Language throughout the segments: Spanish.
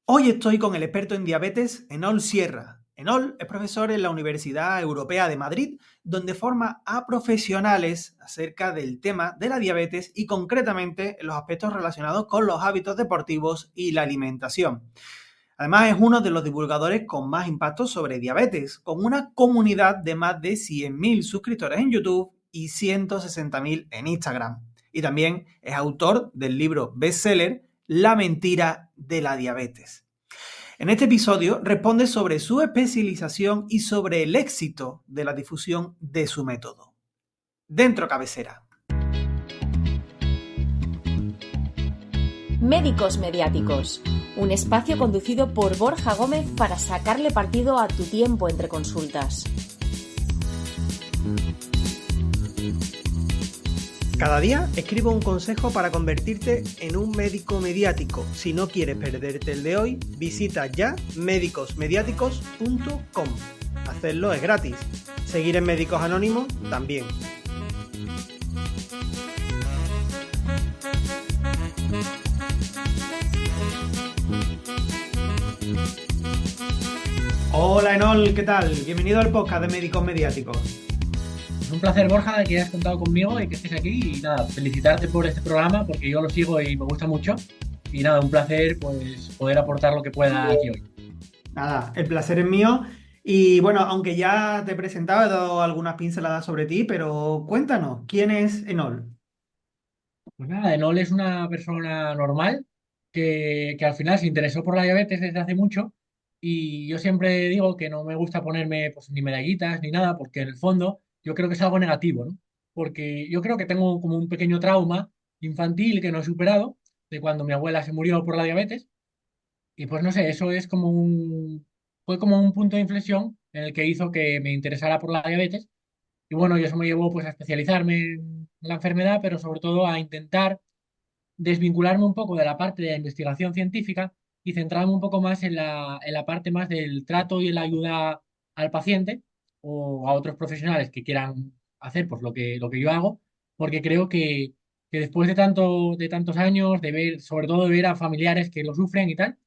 Hoy estoy con el experto en diabetes, Enol Sierra. Enol es profesor en la Universidad Europea de Madrid, donde forma a profesionales acerca del tema de la diabetes y concretamente en los aspectos relacionados con los hábitos deportivos y la alimentación. Además, es uno de los divulgadores con más impacto sobre diabetes, con una comunidad de más de 100.000 suscriptores en YouTube y 160.000 en Instagram. Y también es autor del libro bestseller La mentira de la diabetes. En este episodio responde sobre su especialización y sobre el éxito de la difusión de su método. Dentro cabecera. Médicos Mediáticos, un espacio conducido por Borja Gómez para sacarle partido a tu tiempo entre consultas. Cada día escribo un consejo para convertirte en un médico mediático. Si no quieres perderte el de hoy, visita ya médicosmediáticos.com. Hacerlo es gratis. Seguir en Médicos Anónimos también. Hola Enol, ¿qué tal? Bienvenido al podcast de Médicos Mediáticos. Es un placer, Borja, de que hayas contado conmigo y que estés aquí. Y nada, felicitarte por este programa porque yo lo sigo y me gusta mucho. Y nada, un placer pues poder aportar lo que pueda aquí hoy. Nada, el placer es mío. Y bueno, aunque ya te he presentado, he dado algunas pinceladas sobre ti, pero cuéntanos, ¿quién es Enol? Pues nada, Enol es una persona normal que al final se interesó por la diabetes desde hace mucho. Y yo siempre digo que no me gusta ponerme pues, ni medallitas ni nada porque en el fondo yo creo que es algo negativo, ¿no? Porque yo creo que tengo como un pequeño trauma infantil que no he superado de cuando mi abuela se murió por la diabetes. Y pues no sé, fue como un punto de inflexión en el que hizo que me interesara por la diabetes. Y bueno, y eso me llevó pues a especializarme en la enfermedad, pero sobre todo a intentar desvincularme un poco de la parte de la investigación científica y centrarme un poco más en la parte más del trato y en la ayuda al paciente o a otros profesionales que quieran hacer pues lo que yo hago, porque creo que después de tantos años, de ver, sobre todo de ver a familiares que lo sufren y tal,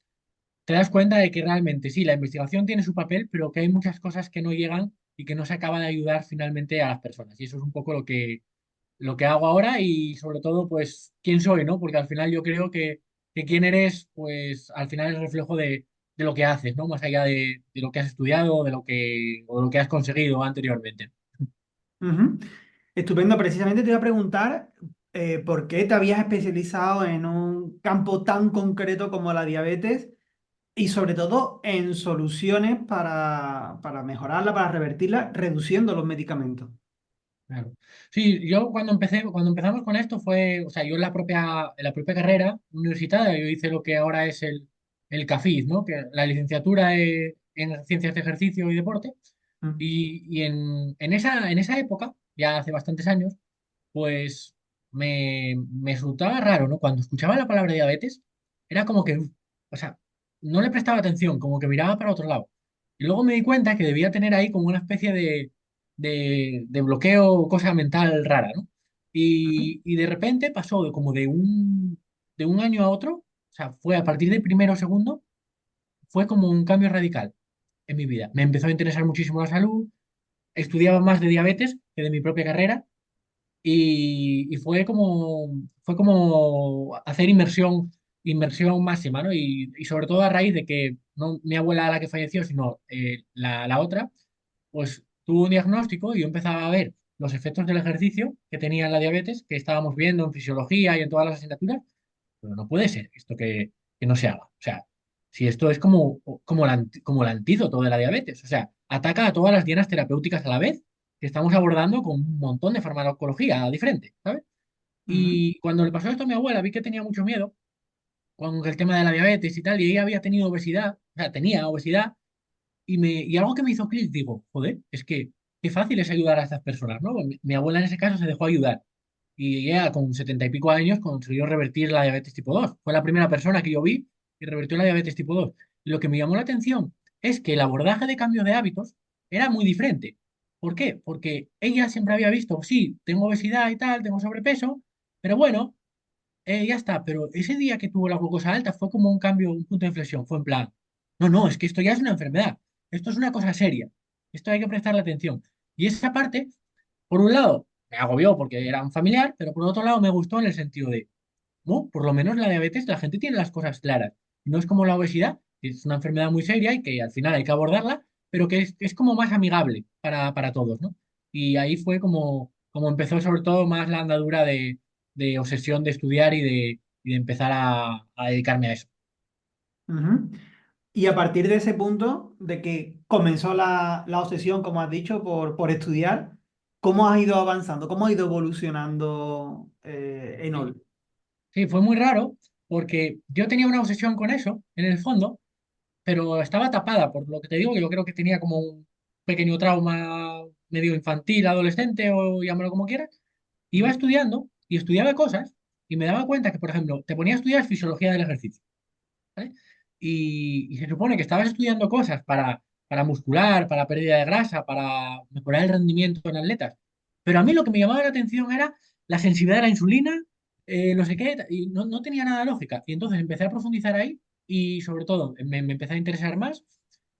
te das cuenta de que realmente sí, la investigación tiene su papel, pero que hay muchas cosas que no llegan y que no se acaba de ayudar finalmente a las personas. Y eso es un poco lo que hago ahora y sobre todo, pues, quién soy, ¿no? Porque al final yo creo que quién eres, pues, al final es reflejo de lo que haces, ¿no? Más allá de lo que has estudiado, o de lo que has conseguido anteriormente. Ujú. Estupendo, precisamente te iba a preguntar por qué te habías especializado en un campo tan concreto como la diabetes y sobre todo en soluciones para mejorarla, para revertirla, reduciendo los medicamentos. Claro. Sí, yo cuando empezamos con esto fue, o sea, yo en la propia carrera universitaria, yo hice lo que ahora es el CAFID, ¿no? Que la licenciatura en Ciencias de Ejercicio y Deporte. Mm. Y en esa época, ya hace bastantes años, pues me resultaba raro, ¿no? Cuando escuchaba la palabra diabetes, era como que, o sea, no le prestaba atención, como que miraba para otro lado. Y luego me di cuenta que debía tener ahí como una especie de bloqueo, cosa mental rara, ¿no? Ujú. Y de repente pasó como de un año a otro, o sea, fue a partir del primero o segundo, fue como un cambio radical en mi vida. Me empezó a interesar muchísimo la salud, estudiaba más de diabetes que de mi propia carrera y fue como hacer inmersión máxima, ¿no? Y sobre todo a raíz de que no mi abuela la que falleció, sino la otra, pues tuvo un diagnóstico y yo empezaba a ver los efectos del ejercicio que tenía en la diabetes, que estábamos viendo en fisiología y en todas las asignaturas, pero no puede ser esto que no se haga. O sea, si esto es como el antídoto de la diabetes, o sea, ataca a todas las dianas terapéuticas a la vez que estamos abordando con un montón de farmacología diferente, ¿sabes? Ujú. Y cuando le pasó esto a mi abuela, vi que tenía mucho miedo con el tema de la diabetes y tal, y ella había tenido obesidad, o sea, tenía obesidad, y algo que me hizo clic, digo, joder, es que qué fácil es ayudar a estas personas, ¿no? Mi abuela en ese caso se dejó ayudar. Y ella con 70 y pico años consiguió revertir la diabetes tipo 2. Fue la primera persona que yo vi que revertió la diabetes tipo 2. Y lo que me llamó la atención es que el abordaje de cambio de hábitos era muy diferente. ¿Por qué? Porque ella siempre había visto, sí, tengo obesidad y tal, tengo sobrepeso, pero bueno, Ya está, pero ese día que tuvo la glucosa alta fue como un cambio, un punto de inflexión, fue en plan, no, no, es que esto ya es una enfermedad, esto es una cosa seria, esto hay que prestarle atención. Y esa parte, por un lado, me agobió porque era un familiar, pero por otro lado me gustó en el sentido de, no, por lo menos la diabetes, la gente tiene las cosas claras. No es como la obesidad, que es una enfermedad muy seria y que al final hay que abordarla, pero que es como más amigable para todos, ¿no? Y ahí fue como empezó sobre todo más la andadura de obsesión de estudiar y de empezar a dedicarme a eso. Ujú. Y a partir de ese punto, de que comenzó la obsesión, como has dicho, por estudiar, ¿cómo has ido avanzando? ¿Cómo ha ido evolucionando Sí, Enol? sí, fue muy raro porque yo tenía una obsesión con eso, en el fondo, pero estaba tapada, por lo que te digo, que yo creo que tenía como un pequeño trauma medio infantil, adolescente o llámalo como quieras. Iba Ujú. estudiando y estudiaba cosas y me daba cuenta que, por ejemplo, te ponía a estudiar fisiología del ejercicio, ¿vale? Y se supone que estabas estudiando cosas para muscular, para pérdida de grasa, para mejorar el rendimiento en atletas. Pero a mí lo que me llamaba la atención era la sensibilidad a la insulina, no sé qué, y no tenía nada de lógica. Y entonces empecé a profundizar ahí y sobre todo me empecé a interesar más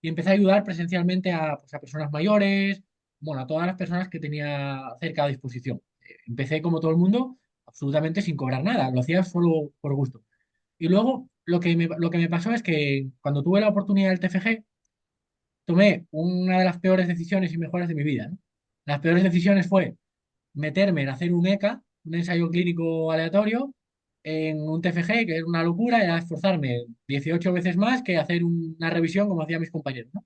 y empecé a ayudar presencialmente pues, a personas mayores, bueno, a todas las personas que tenía cerca a disposición. Empecé como todo el mundo, absolutamente sin cobrar nada, lo hacía solo por gusto. Y luego lo que me pasó es que cuando tuve la oportunidad del TFG, tomé una de las peores decisiones y mejores de mi vida, ¿no? Las peores decisiones fue meterme en hacer un ECA, un ensayo clínico aleatorio, en un TFG, que es una locura, era esforzarme 18 veces más que hacer una revisión como hacían mis compañeros, ¿no?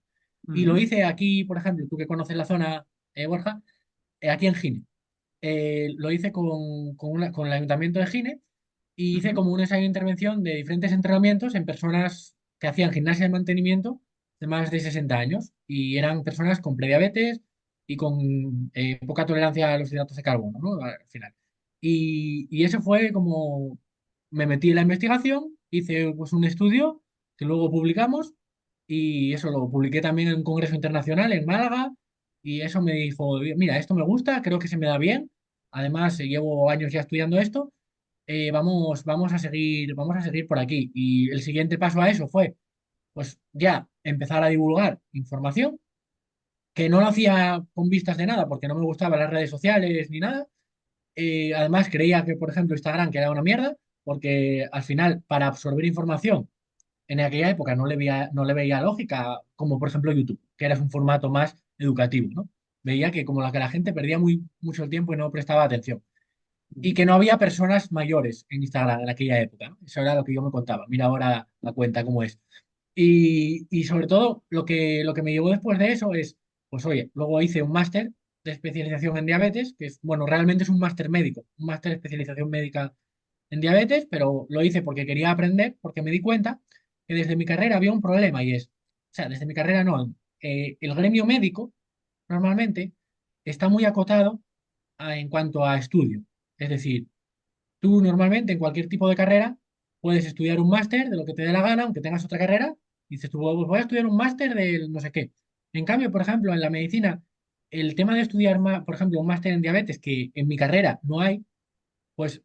Y lo Ujú. hice aquí, por ejemplo, tú que conoces la zona, Borja, aquí en Gine. Lo hice con el Ayuntamiento de Gine y hice Ujú. como un ensayo de intervención de diferentes entrenamientos en personas que hacían gimnasia de mantenimiento de más de 60 años y eran personas con prediabetes y con poca tolerancia a los hidratos de carbono, ¿no? Al final. Y eso fue como me metí en la investigación, hice pues un estudio que luego publicamos y eso lo publiqué también en un congreso internacional en Málaga y eso me dijo, mira, esto me gusta, creo que se me da bien, además llevo años ya estudiando esto, vamos a seguir por aquí. Y el siguiente paso a eso fue, pues ya empezar a divulgar información, que no lo hacía con vistas de nada, porque no me gustaban las redes sociales ni nada. Además creía que, por ejemplo, Instagram que era una mierda, porque al final, para absorber información, en aquella época no le veía lógica, como por ejemplo YouTube, que era un formato más educativo, ¿no? Veía que como la que la gente perdía mucho el tiempo y no prestaba atención y que no había personas mayores en Instagram en aquella época, ¿no? Eso era lo que yo me contaba. Mira ahora la cuenta cómo es. Y sobre todo, lo que me llevó después de eso es, pues oye, luego hice un máster de especialización en diabetes, que es, bueno, realmente es un máster médico, un máster de especialización médica en diabetes, pero lo hice porque quería aprender, porque me di cuenta que desde mi carrera había un problema y es, o sea, desde mi carrera no, el gremio médico normalmente está muy acotado en cuanto a estudio. Es decir, tú normalmente en cualquier tipo de carrera puedes estudiar un máster de lo que te dé la gana, aunque tengas otra carrera, y dices tú, "Pues voy a estudiar un máster del no sé qué". En cambio, por ejemplo, en la medicina, el tema de estudiar, por ejemplo, un máster en diabetes, que en mi carrera no hay, pues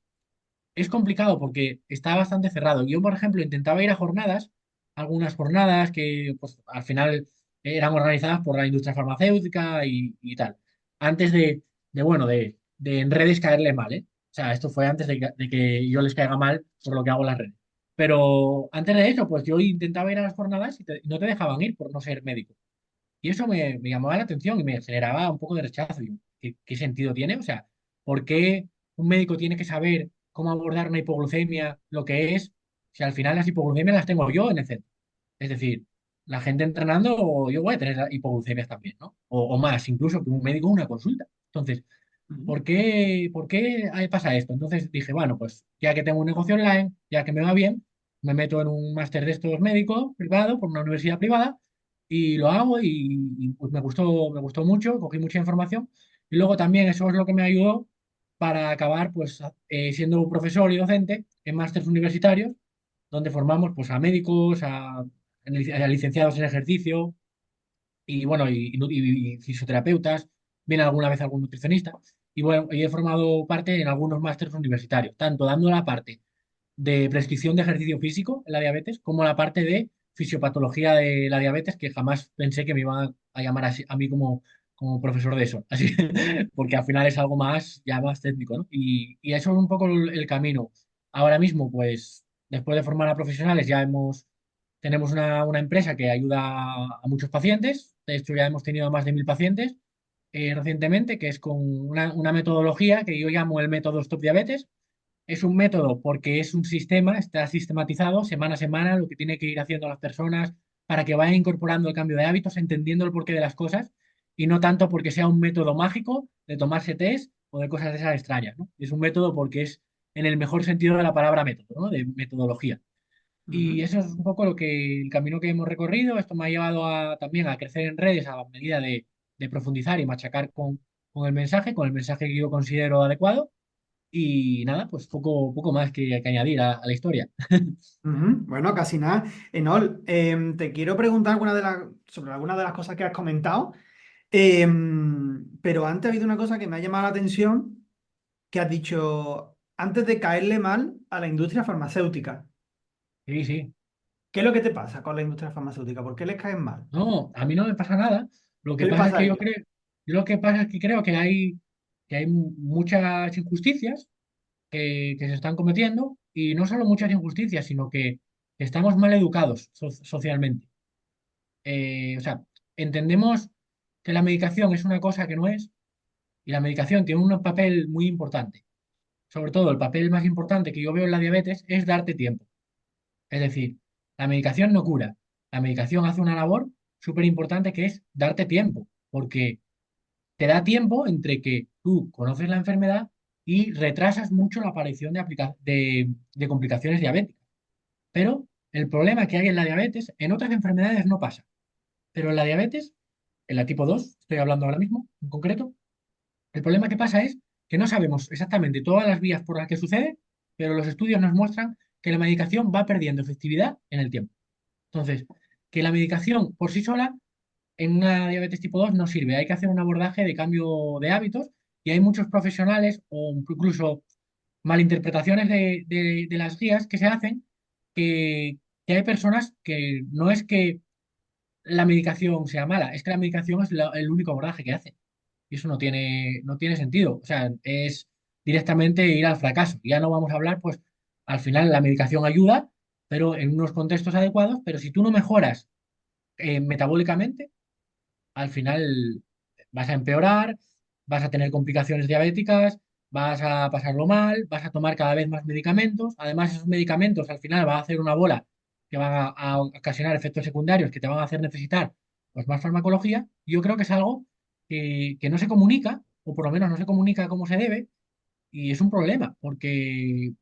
es complicado porque está bastante cerrado. Yo, por ejemplo, intentaba ir a jornadas, algunas jornadas que pues, al final eran organizadas por la industria farmacéutica y tal, antes bueno, de en redes caerle mal, ¿eh? O sea, esto fue antes de que yo les caiga mal por lo que hago en las redes. Pero antes de eso, pues yo intentaba ir a las jornadas y no te dejaban ir por no ser médico. Y eso me llamaba la atención y me generaba un poco de rechazo. Digo, ¿qué sentido tiene? O sea, ¿por qué un médico tiene que saber cómo abordar una hipoglucemia, lo que es, si al final las hipoglucemias las tengo yo en el centro? Es decir, la gente entrenando, yo voy a tener hipoglucemias también, ¿no? O más, incluso que un médico en una consulta. Entonces, Ujú. ¿por qué pasa esto? Entonces dije, bueno, pues ya que tengo un negocio online, ya que me va bien, me meto en un máster de estos médicos privado, por una universidad privada, y lo hago pues me gustó mucho, cogí mucha información. Y luego también eso es lo que me ayudó para acabar pues siendo profesor y docente en másteres universitarios, donde formamos pues a médicos, a licenciados en ejercicio, y bueno, y fisioterapeutas, viene alguna vez algún nutricionista. Y bueno, y he formado parte en algunos másteres universitarios, tanto dando la parte de prescripción de ejercicio físico en la diabetes, como la parte de fisiopatología de la diabetes, que jamás pensé que me iban a llamar así, a mí como profesor de eso. Así, porque al final es algo más, ya más técnico, ¿no? Y eso es un poco el camino. Ahora mismo, pues, después de formar a profesionales, tenemos una empresa que ayuda a muchos pacientes. De hecho, ya hemos tenido más de 1.000 pacientes recientemente, que es con una metodología que yo llamo el método Stop Diabetes. Es un método porque es un sistema, está sistematizado semana a semana lo que tiene que ir haciendo las personas para que vayan incorporando el cambio de hábitos, entendiendo el porqué de las cosas y no tanto porque sea un método mágico de tomarse test o de cosas de esas extrañas, ¿no? Es un método porque es en el mejor sentido de la palabra método, ¿no? De metodología. Y Ujú. eso es un poco el camino que hemos recorrido. Esto me ha llevado también a crecer en redes a medida de profundizar y machacar con el mensaje que yo considero adecuado. Y nada, pues poco más que añadir a la historia. Ujú. Bueno, casi nada. Enol, te quiero preguntar sobre algunas de las cosas que has comentado, pero antes ha habido una cosa que me ha llamado la atención, que has dicho antes de caerle mal a la industria farmacéutica. Sí, sí. ¿Qué es lo que te pasa con la industria farmacéutica? ¿Por qué les caen mal? No, a mí no me pasa nada. Lo ¿Qué que les pasa es pasa a que ellos? lo que pasa es que creo que hay muchas injusticias que se están cometiendo y no solo muchas injusticias, sino que estamos mal educados socialmente. O sea, entendemos que la medicación es una cosa que no es y la medicación tiene un papel muy importante. Sobre todo, el papel más importante que yo veo en la diabetes es darte tiempo. Es decir, la medicación no cura. La medicación hace una labor súper importante que es darte tiempo, porque te da tiempo entre que tú conoces la enfermedad y retrasas mucho la aparición de complicaciones diabéticas. Pero el problema que hay en la diabetes, en otras enfermedades no pasa. Pero en la diabetes, en la tipo 2 estoy hablando ahora mismo en concreto, el problema que pasa es que no sabemos exactamente todas las vías por las que sucede, pero los estudios nos muestran que la medicación va perdiendo efectividad en el tiempo. Entonces, que la medicación por sí sola en una diabetes tipo 2 no sirve. Hay que hacer un abordaje de cambio de hábitos y hay muchos profesionales o incluso malinterpretaciones de las guías que se hacen que hay personas que no es que la medicación sea mala, es que la medicación es el único abordaje que hace. Y eso no tiene sentido. O sea, es directamente ir al fracaso. Ya no vamos a hablar, pues al final la medicación ayuda, pero en unos contextos adecuados, pero si tú no mejoras metabólicamente, al final vas a empeorar, vas a tener complicaciones diabéticas, vas a pasarlo mal, vas a tomar cada vez más medicamentos. Además, esos medicamentos al final van a hacer una bola que van a ocasionar efectos secundarios que te van a hacer necesitar pues, más farmacología. Yo creo que es algo que no se comunica, o por lo menos no se comunica como se debe, y es un problema, porque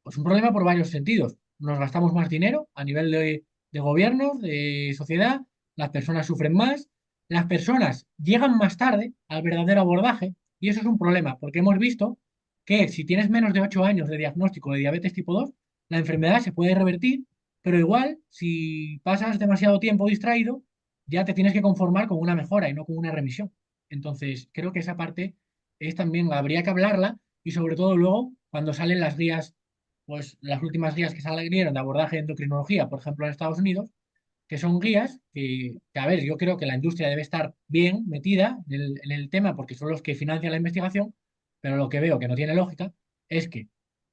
es un problema por varios sentidos. Nos gastamos más dinero a nivel de gobiernos, de sociedad, las personas sufren más, las personas llegan más tarde al verdadero abordaje y eso es un problema porque hemos visto que si tienes menos de 8 años de diagnóstico de diabetes tipo 2 la enfermedad se puede revertir, pero igual si pasas demasiado tiempo distraído, ya te tienes que conformar con una mejora y no con una remisión. Entonces, creo que esa parte es también, habría que hablarla y sobre todo luego cuando salen las guías pues las últimas guías que salieron de abordaje de endocrinología, por ejemplo, en Estados Unidos, que son guías a ver, yo creo que la industria debe estar bien metida en el tema porque son los que financian la investigación, pero lo que veo que no tiene lógica es que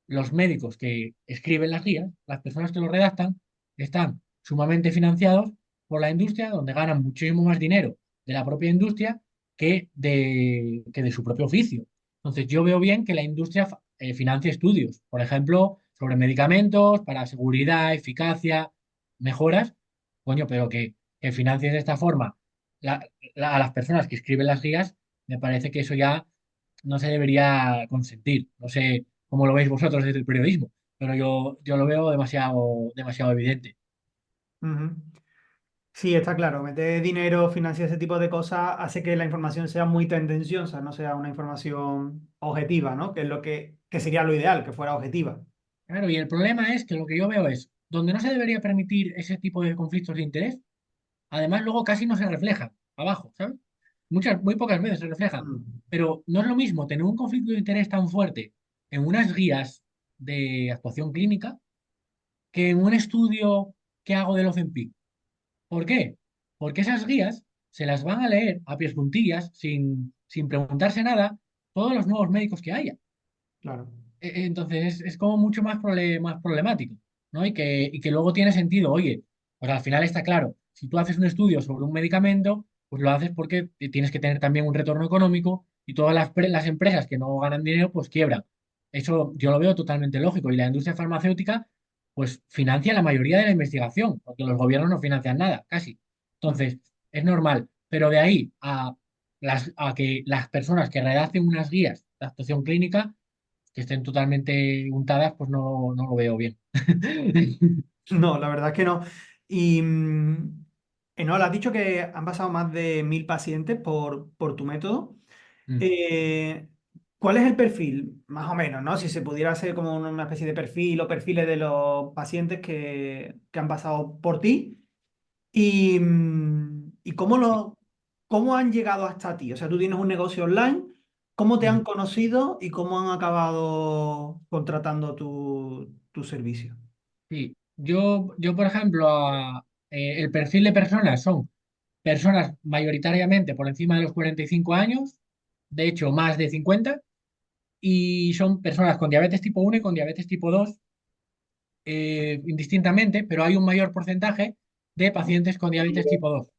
los médicos que escriben las guías, las personas que lo redactan, están sumamente financiados por la industria, donde ganan muchísimo más dinero de la propia industria que de su propio oficio. Entonces, yo veo bien que la industria financie estudios, por ejemplo, sobre medicamentos, para seguridad, eficacia, mejoras, coño, pero que financie de esta forma la- a las personas que escriben las guías, me parece que eso ya no se debería consentir. No sé cómo lo veis vosotros desde el periodismo, pero yo lo veo demasiado, demasiado evidente. Ujú. Sí, está claro. Meter dinero, financiar ese tipo de cosas hace que la información sea muy tendenciosa, no sea una información objetiva, ¿no? Que es que sería lo ideal, que fuera objetiva. Claro, y el problema es que lo que yo veo es, donde no se debería permitir ese tipo de conflictos de interés, además luego casi no se refleja abajo, ¿sabes? Muy pocas veces se reflejan. Mm. Pero no es lo mismo tener un conflicto de interés tan fuerte en unas guías de actuación clínica que en un estudio que hago del Ozempic. ¿Por qué? Porque esas guías se las van a leer a pies juntillas, sin preguntarse nada, todos los nuevos médicos que haya. Claro. Entonces es como mucho más problemático, ¿no? Y que luego tiene sentido, oye, pues al final está claro, si tú haces un estudio sobre un medicamento, pues lo haces porque tienes que tener también un retorno económico y todas las empresas que no ganan dinero, pues quiebran. Eso yo lo veo totalmente lógico y la industria farmacéutica, pues financia la mayoría de la investigación, porque los gobiernos no financian nada, casi. Entonces, es normal, pero de ahí a que las personas que redacten unas guías de actuación clínica que estén totalmente untadas, pues no lo veo bien. No, la verdad es que no. Y Enola, has dicho que han pasado más de 1000 pacientes por tu método. Mm. Eh, ¿Cuál es el perfil, más o menos, ¿no? Si se pudiera hacer como una especie de perfil o perfiles de los pacientes que han pasado por ti. ¿Y Sí, cómo han llegado hasta ti? O sea, tú tienes un negocio online, ¿cómo te han mm, conocido y cómo han acabado contratando tu servicio? sí. Yo, por ejemplo, el perfil de personas son personas mayoritariamente por encima de los 45 años, de hecho más de 50, y son personas con diabetes tipo 1 y con diabetes tipo 2, indistintamente, pero hay un mayor porcentaje de pacientes con diabetes tipo 2.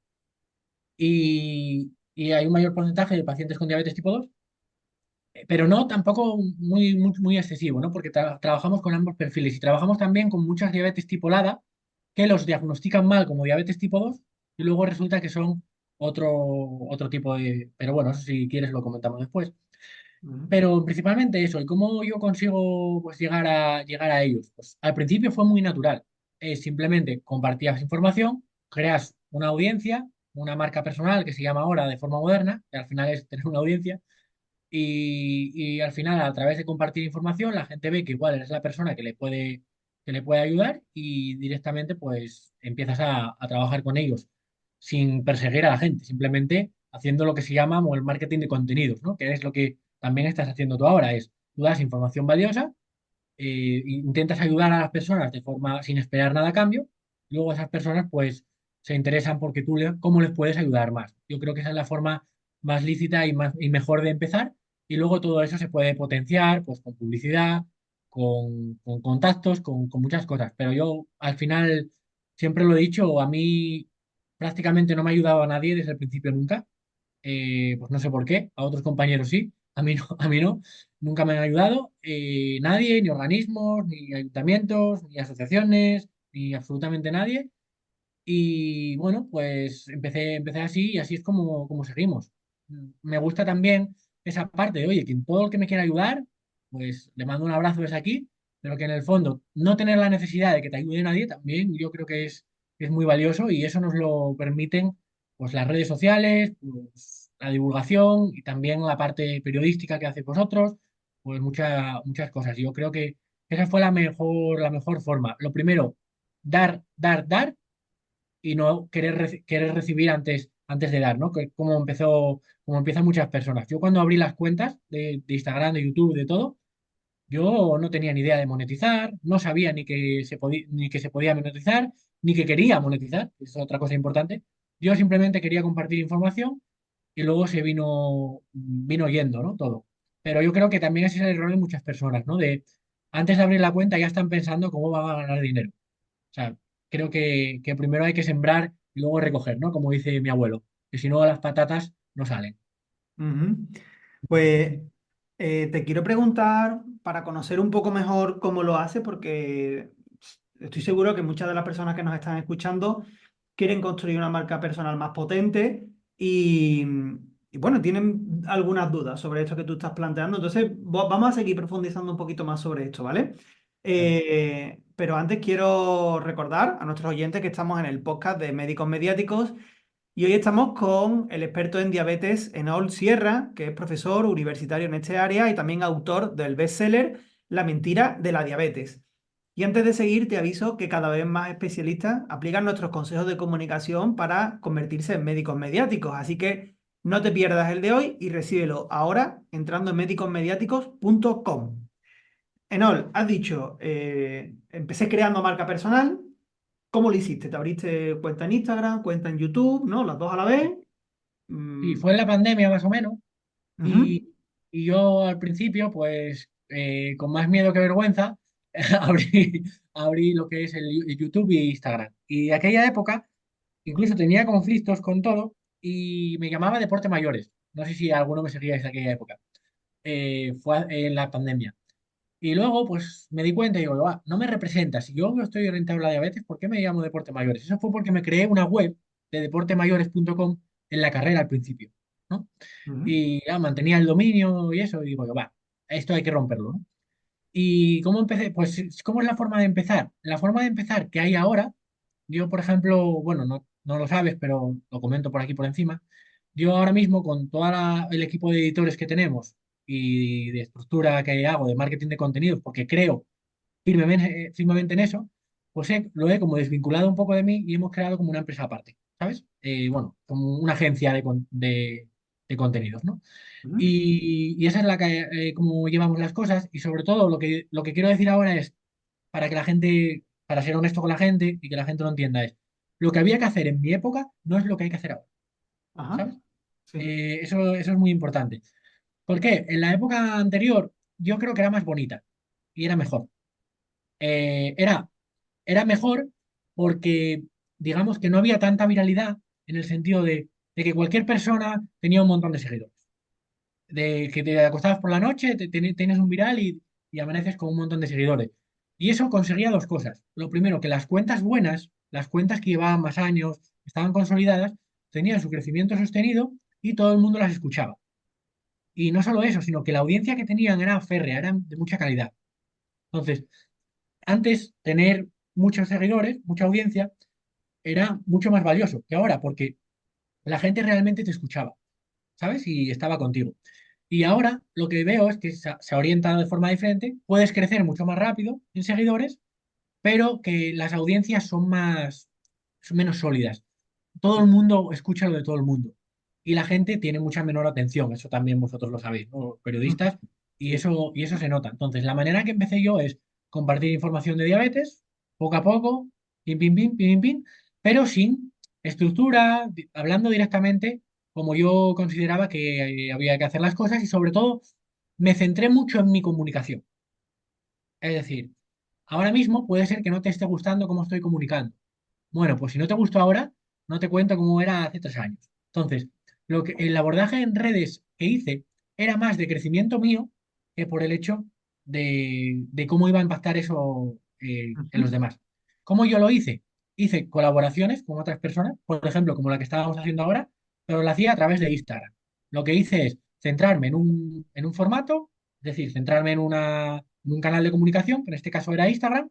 Y hay un mayor porcentaje de pacientes con diabetes tipo 2, pero no tampoco muy excesivo, ¿no? Porque trabajamos con ambos perfiles y trabajamos también con muchas diabetes tipo LADA que los diagnostican mal como diabetes tipo 2 y luego resulta que son otro tipo de... Pero bueno, eso si quieres lo comentamos después. Ujú. Pero principalmente eso, ¿y cómo yo consigo pues llegar a ellos? Pues al principio fue muy natural. Simplemente compartías información, creas una audiencia, una marca personal que se llama ahora de forma moderna, que al final es tener una audiencia y al final, a través de compartir información, la gente ve que igual eres la persona que le puede ayudar y directamente pues empiezas a trabajar con ellos sin perseguir a la gente, simplemente haciendo lo que se llama el marketing de contenidos, ¿no? Que es lo que también estás haciendo tú ahora, es tú das información valiosa, intentas ayudar a las personas de forma sin esperar nada a cambio, y luego esas personas pues se interesan porque cómo les puedes ayudar más. Yo creo que esa es la forma más lícita y mejor de empezar, y luego todo eso se puede potenciar pues con publicidad, con contactos, con muchas cosas. Pero yo al final siempre lo he dicho, a mí prácticamente no me ha ayudado a nadie desde el principio nunca. Pues no sé por qué, a otros compañeros sí, a mí no, a mí no, nunca me han ayudado, nadie, ni organismos, ni ayuntamientos, ni asociaciones, ni absolutamente nadie. Y bueno, pues empecé así y así es como seguimos. Me gusta también esa parte de, oye, que todo el que me quiera ayudar, pues le mando un abrazo desde aquí, pero que en el fondo no tener la necesidad de que te ayude nadie también yo creo que es muy valioso y eso nos lo permiten pues las redes sociales, pues, la divulgación y también la parte periodística que hacéis vosotros, pues muchas cosas. Yo creo que esa fue la mejor forma. Lo primero, dar, dar, dar y no querer recibir antes de dar, ¿no? Como empiezan muchas personas. Yo cuando abrí las cuentas de Instagram, de YouTube, de todo, yo no tenía ni idea de monetizar, no sabía ni que se podía monetizar, ni que quería monetizar, que es otra cosa importante. Yo simplemente quería compartir información y luego se vino yendo, ¿no? Todo. Pero yo creo que también ese es el error de muchas personas, ¿no? Antes de abrir la cuenta ya están pensando cómo van a ganar dinero. O sea, creo que primero hay que sembrar y luego recoger, ¿no? Como dice mi abuelo, que si no las patatas no salen. Ujú. Pues te quiero preguntar para conocer un poco mejor cómo lo hace, porque estoy seguro que muchas de las personas que nos están escuchando quieren construir una marca personal más potente y bueno, tienen algunas dudas sobre esto que tú estás planteando. Entonces, vamos a seguir profundizando un poquito más sobre esto, ¿vale? Pero antes quiero recordar a nuestros oyentes que estamos en el podcast de Médicos Mediáticos y hoy estamos con el experto en diabetes Enool Sierra, que es profesor universitario en este área y también autor del bestseller La mentira de la diabetes. Y antes de seguir, te aviso que cada vez más especialistas aplican nuestros consejos de comunicación para convertirse en médicos mediáticos. Así que no te pierdas el de hoy y recíbelo ahora entrando en médicosmediáticos.com. Enol, has dicho, empecé creando marca personal. ¿Cómo lo hiciste? ¿Te abriste cuenta en Instagram, cuenta en YouTube, ¿no? Las dos a la vez. Y Mm, fue en la pandemia más o menos. ujú, Y yo al principio, pues con más miedo que vergüenza, abrí, abrí lo que es el YouTube y Instagram. Y de aquella época incluso tenía conflictos con todo y me llamaba Deporte Mayores. No sé si alguno me seguía desde aquella época. En la pandemia. Y luego, pues me di cuenta y digo, "Va, no me representa. Si yo estoy orientado a la diabetes, ¿por qué me llamo Deporte Mayores?". Eso fue porque me creé una web de deportemayores.com en la carrera al principio, ¿no? ujú, Y ya mantenía el dominio y eso, y digo, va, esto hay que romperlo, ¿no? ¿Y cómo empecé? Pues, ¿cómo es la forma de empezar? La forma de empezar que hay ahora, yo, por ejemplo, bueno, no lo sabes, pero lo comento por aquí por encima. Yo ahora mismo, con todo el equipo de editores que tenemos y de estructura que hago de marketing de contenidos, porque creo firmemente en eso, pues lo he como desvinculado un poco de mí y hemos creado como una empresa aparte, ¿sabes? Bueno, como una agencia de contenidos, ¿no? ujú. Y esa es la que, como llevamos las cosas. Y sobre todo lo que quiero decir ahora es, para que la gente, para ser honesto con la gente y que la gente lo entienda, es, lo que había que hacer en mi época no es lo que hay que hacer ahora, Ajá, ¿sabes? sí. Eso es muy importante. ¿Por qué? En la época anterior yo creo que era más bonita y era mejor. Eh, era, Era mejor porque, digamos que no había tanta viralidad en el sentido de que cualquier persona tenía un montón de seguidores. De que te acostabas por la noche, tienes un viral y amaneces con un montón de seguidores. Y eso conseguía dos cosas. Lo primero, que las cuentas buenas, las cuentas que llevaban más años, estaban consolidadas, tenían su crecimiento sostenido y todo el mundo las escuchaba. Y no solo eso, sino que la audiencia que tenían era férrea, era de mucha calidad. Entonces, antes tener muchos seguidores, mucha audiencia, era mucho más valioso que ahora, porque la gente realmente te escuchaba, ¿sabes? Y estaba contigo. Y ahora lo que veo es que se ha orientado de forma diferente. Puedes crecer mucho más rápido en seguidores, pero que las audiencias son menos sólidas. Todo el mundo escucha lo de todo el mundo. Y la gente tiene mucha menor atención. Eso también vosotros lo sabéis, ¿no? Los Ujú, periodistas. sí. Y eso se nota. Entonces, la manera que empecé yo es compartir información de diabetes, poco a poco, pim, pim, pim, pim, pim, pero sin estructura, hablando directamente como yo consideraba que había que hacer las cosas y sobre todo me centré mucho en mi comunicación. Es decir, ahora mismo puede ser que no te esté gustando cómo estoy comunicando. Bueno, pues si no te gustó ahora, no te cuento cómo era hace 3 años. Entonces, el abordaje en redes que hice era más de crecimiento mío que por el hecho de cómo iba a impactar eso en los Ujú, demás. ¿Cómo yo lo hice? Hice colaboraciones con otras personas, por ejemplo, como la que estábamos haciendo ahora, pero lo hacía a través de Instagram. Lo que hice es centrarme en un formato, es decir, centrarme en un canal de comunicación, que en este caso era Instagram,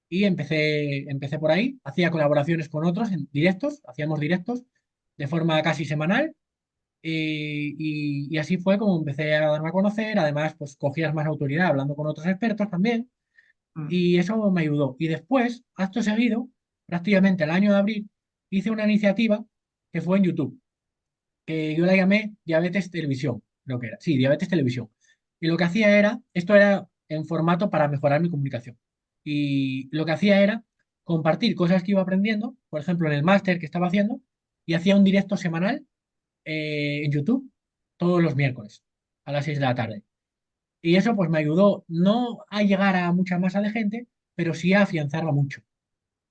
y empecé por ahí, hacía colaboraciones con otros en directos, hacíamos directos de forma casi semanal y así fue como empecé a darme a conocer, además pues cogías más autoridad hablando con otros expertos también mm, y eso me ayudó. Y después, acto seguido, prácticamente el año de abril, hice una iniciativa que fue en YouTube, que yo la llamé Diabetes Televisión, creo que era, sí, Diabetes Televisión. Y lo que hacía era, esto era en formato para mejorar mi comunicación. Y lo que hacía era compartir cosas que iba aprendiendo, por ejemplo, en el máster que estaba haciendo, y hacía un directo semanal en YouTube todos los miércoles a las 6 de la tarde. Y eso pues me ayudó no a llegar a mucha masa de gente, pero sí a afianzarla mucho,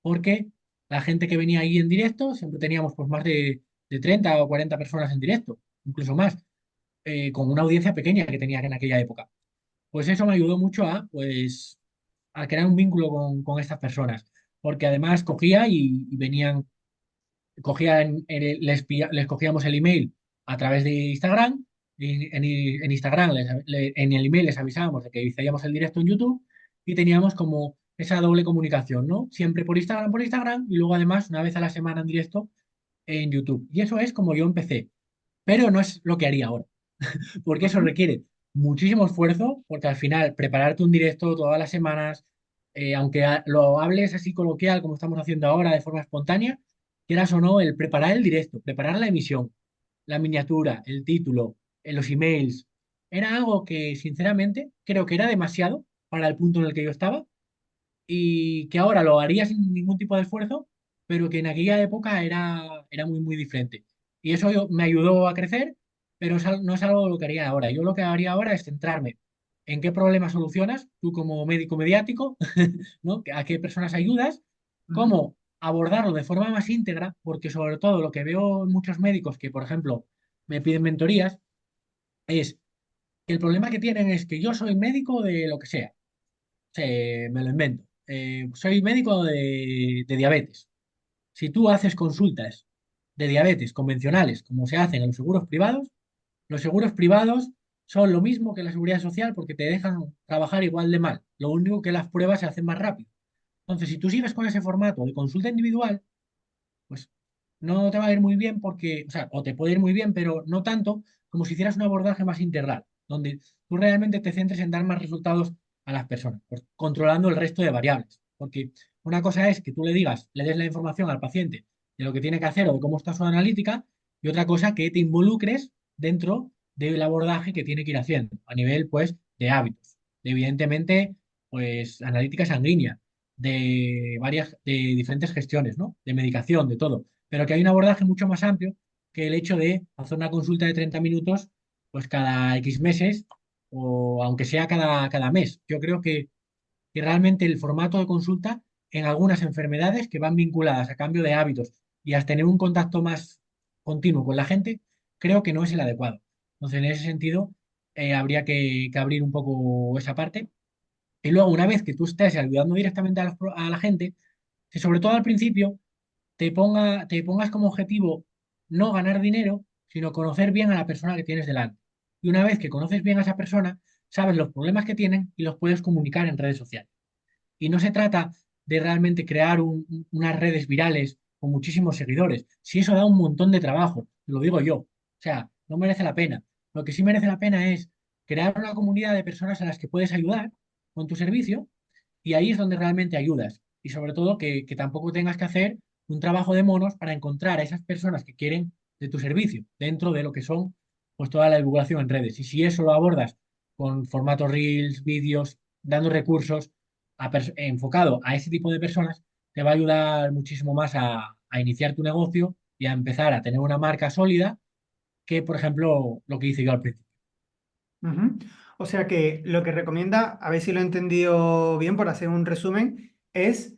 porque la gente que venía ahí en directo, siempre teníamos pues más de 30 o 40 personas en directo, incluso más, con una audiencia pequeña que tenía en aquella época. Pues eso me ayudó mucho pues, a crear un vínculo con estas personas, porque además cogía y venían, les cogíamos el email a través de Instagram, y en Instagram, en el email les avisábamos de que hacíamos el directo en YouTube y teníamos como esa doble comunicación, ¿no? Siempre por Instagram y luego además una vez a la semana en directo en YouTube. Y eso es como yo empecé, pero no es lo que haría ahora porque eso ujú, requiere muchísimo esfuerzo, porque al final prepararte un directo todas las semanas, aunque lo hables así coloquial como estamos haciendo ahora de forma espontánea, quieras o no, el preparar el directo, preparar la emisión, la miniatura, el título, los emails, era algo que sinceramente creo que era demasiado para el punto en el que yo estaba y que ahora lo haría sin ningún tipo de esfuerzo, pero que en aquella época era muy, muy diferente. Y eso me ayudó a crecer, pero no es algo lo que haría ahora. Yo lo que haría ahora es centrarme en qué problemas solucionas tú como médico mediático, ¿no? A qué personas ayudas, Ujú. cómo abordarlo de forma más íntegra, porque sobre todo lo que veo en muchos médicos que, por ejemplo, me piden mentorías, es que el problema que tienen es que yo soy médico de lo que sea, me lo invento. Soy médico de diabetes. Si tú haces consultas de diabetes convencionales, como se hacen en los seguros privados son lo mismo que la seguridad social porque te dejan trabajar igual de mal. Lo único que las pruebas se hacen más rápido. Entonces, si tú sigues con ese formato de consulta individual, pues no te va a ir muy bien porque, o sea, o te puede ir muy bien, pero no tanto como si hicieras un abordaje más integral, donde tú realmente te centres en dar más resultados a las personas, pues, controlando el resto de variables. Porque una cosa es que tú le digas, le des la información al paciente de lo que tiene que hacer o de cómo está su analítica, y otra cosa que te involucres dentro del abordaje que tiene que ir haciendo, a nivel, pues, de hábitos, de, evidentemente, pues, analítica sanguínea de diferentes gestiones, ¿no? De medicación, de todo, pero que hay un abordaje mucho más amplio que el hecho de hacer una consulta de 30 minutos, pues cada X meses o aunque sea cada mes. Yo creo que realmente el formato de consulta en algunas enfermedades que van vinculadas a cambio de hábitos y a tener un contacto más continuo con la gente, creo que no es el adecuado. Entonces, en ese sentido, habría que abrir un poco esa parte y luego, una vez que tú estés ayudando directamente a la gente, que sobre todo al principio te pongas como objetivo no ganar dinero, sino conocer bien a la persona que tienes delante. Y una vez que conoces bien a esa persona, sabes los problemas que tienen y los puedes comunicar en redes sociales. Y no se trata de realmente crear unas redes virales con muchísimos seguidores. Si eso da un montón de trabajo, lo digo yo. O sea, no merece la pena. Lo que sí merece la pena es crear una comunidad de personas a las que puedes ayudar con tu servicio y ahí es donde realmente ayudas. Y sobre todo que tampoco tengas que hacer un trabajo de monos para encontrar a esas personas que quieren de tu servicio dentro de lo que son pues toda la divulgación en redes. Y si eso lo abordas con formatos reels, vídeos, dando recursos enfocado a ese tipo de personas, te va a ayudar muchísimo más a iniciar tu negocio y a empezar a tener una marca sólida que, por ejemplo, lo que hice yo al principio. Ujú. O sea que lo que recomienda, a ver si lo he entendido bien por hacer un resumen, es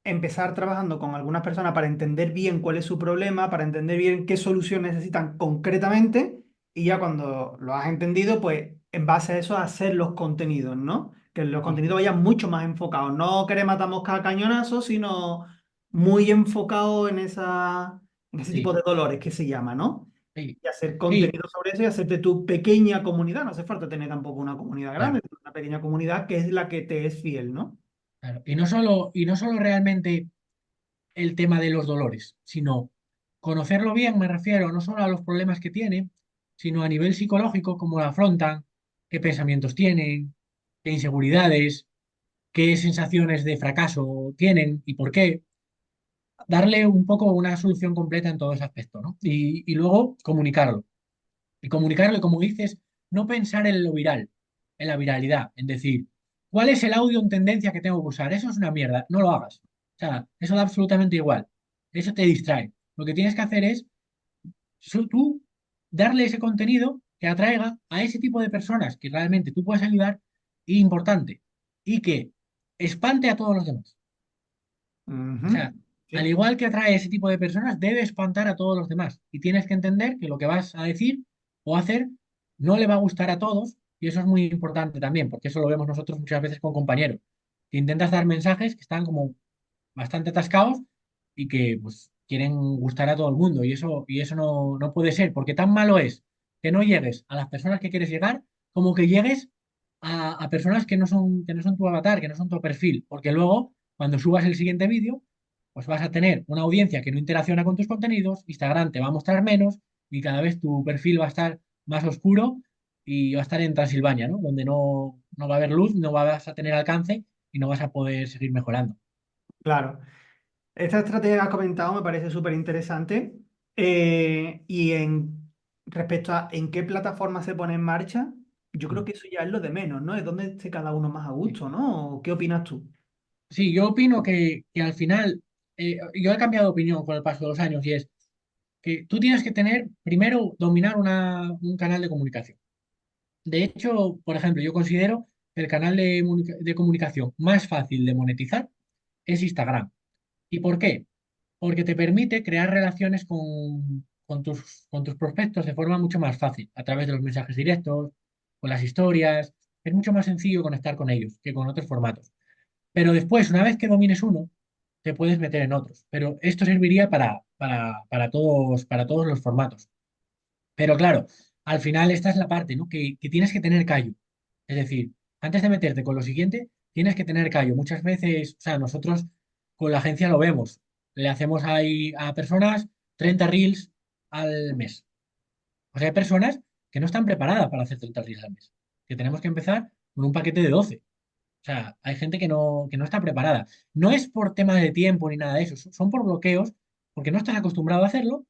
empezar trabajando con algunas personas para entender bien cuál es su problema, para entender bien qué solución necesitan concretamente y ya cuando lo has entendido, pues en base a eso hacer los contenidos, ¿no? Que los Sí, contenidos vayan mucho más enfocados, no querer matar moscas a cañonazo, sino muy enfocado en ese tipo sí, de dolores que se llama, ¿no? sí, Y hacer sí, contenido sobre eso y hacerte tu pequeña comunidad. No hace falta tener tampoco una comunidad grande, claro. sino una pequeña comunidad que es la que te es fiel, ¿no? Claro. Y no solo realmente el tema de los dolores, sino conocerlo bien, me refiero no solo a los problemas que tiene, sino a nivel psicológico, cómo lo afrontan, qué pensamientos tienen, qué inseguridades, qué sensaciones de fracaso tienen y por qué. Darle un poco una solución completa en todo ese aspecto, ¿no? Y luego comunicarlo. Y comunicarlo, y como dices, no pensar en lo viral, en la viralidad, en decir, ¿cuál es el audio en tendencia que tengo que usar? Eso es una mierda, no lo hagas. O sea, eso da absolutamente igual. Eso te distrae. Lo que tienes que hacer es tú darle ese contenido que atraiga a ese tipo de personas que realmente tú puedes ayudar y importante, y que espante a todos los demás. O Ujú. sea, al Sí. igual que atrae a ese tipo de personas, debe espantar a todos los demás. Y tienes que entender que lo que vas a decir o hacer no le va a gustar a todos. Y eso es muy importante también, porque eso lo vemos nosotros muchas veces con compañeros. Que intentas dar mensajes que están como bastante atascados y que pues quieren gustar a todo el mundo. Y eso no puede ser, porque tan malo es que no llegues a las personas que quieres llegar, como que llegues a personas que no son tu avatar, que no son tu perfil. Porque luego, cuando subas el siguiente vídeo, pues vas a tener una audiencia que no interacciona con tus contenidos, Instagram te va a mostrar menos y cada vez tu perfil va a estar más oscuro y va a estar en Transilvania, ¿no? Donde no va a haber luz, no vas a tener alcance y no vas a poder seguir mejorando. Claro. Esta estrategia que has comentado me parece súper interesante. Y respecto a en qué plataforma se pone en marcha, yo creo Mm. que eso ya es lo de menos, ¿no? Es donde esté cada uno más a Sí. gusto, ¿no? ¿Qué opinas tú? Sí, yo opino que al final, yo he cambiado de opinión con el paso de los años y es que tú tienes que tener, primero, dominar un canal de comunicación. De hecho, por ejemplo, yo considero que el canal de comunicación más fácil de monetizar es Instagram. ¿Y por qué? Porque te permite crear relaciones con tus prospectos de forma mucho más fácil, a través de los mensajes directos, con las historias. Es mucho más sencillo conectar con ellos que con otros formatos. Pero después, una vez que domines uno, te puedes meter en otros. Pero esto serviría para todos los formatos. Pero claro, al final esta es la parte, ¿no? Que tienes que tener callo. Es decir, antes de meterte con lo siguiente, tienes que tener callo. Muchas veces, o sea, nosotros con la agencia lo vemos. Le hacemos ahí a personas 30 reels al mes. O sea, hay personas que no están preparadas para hacer 30 reels al mes. Que tenemos que empezar con un paquete de 12. O sea, hay gente que no está preparada. No es por tema de tiempo ni nada de eso, son por bloqueos, porque no estás acostumbrado a hacerlo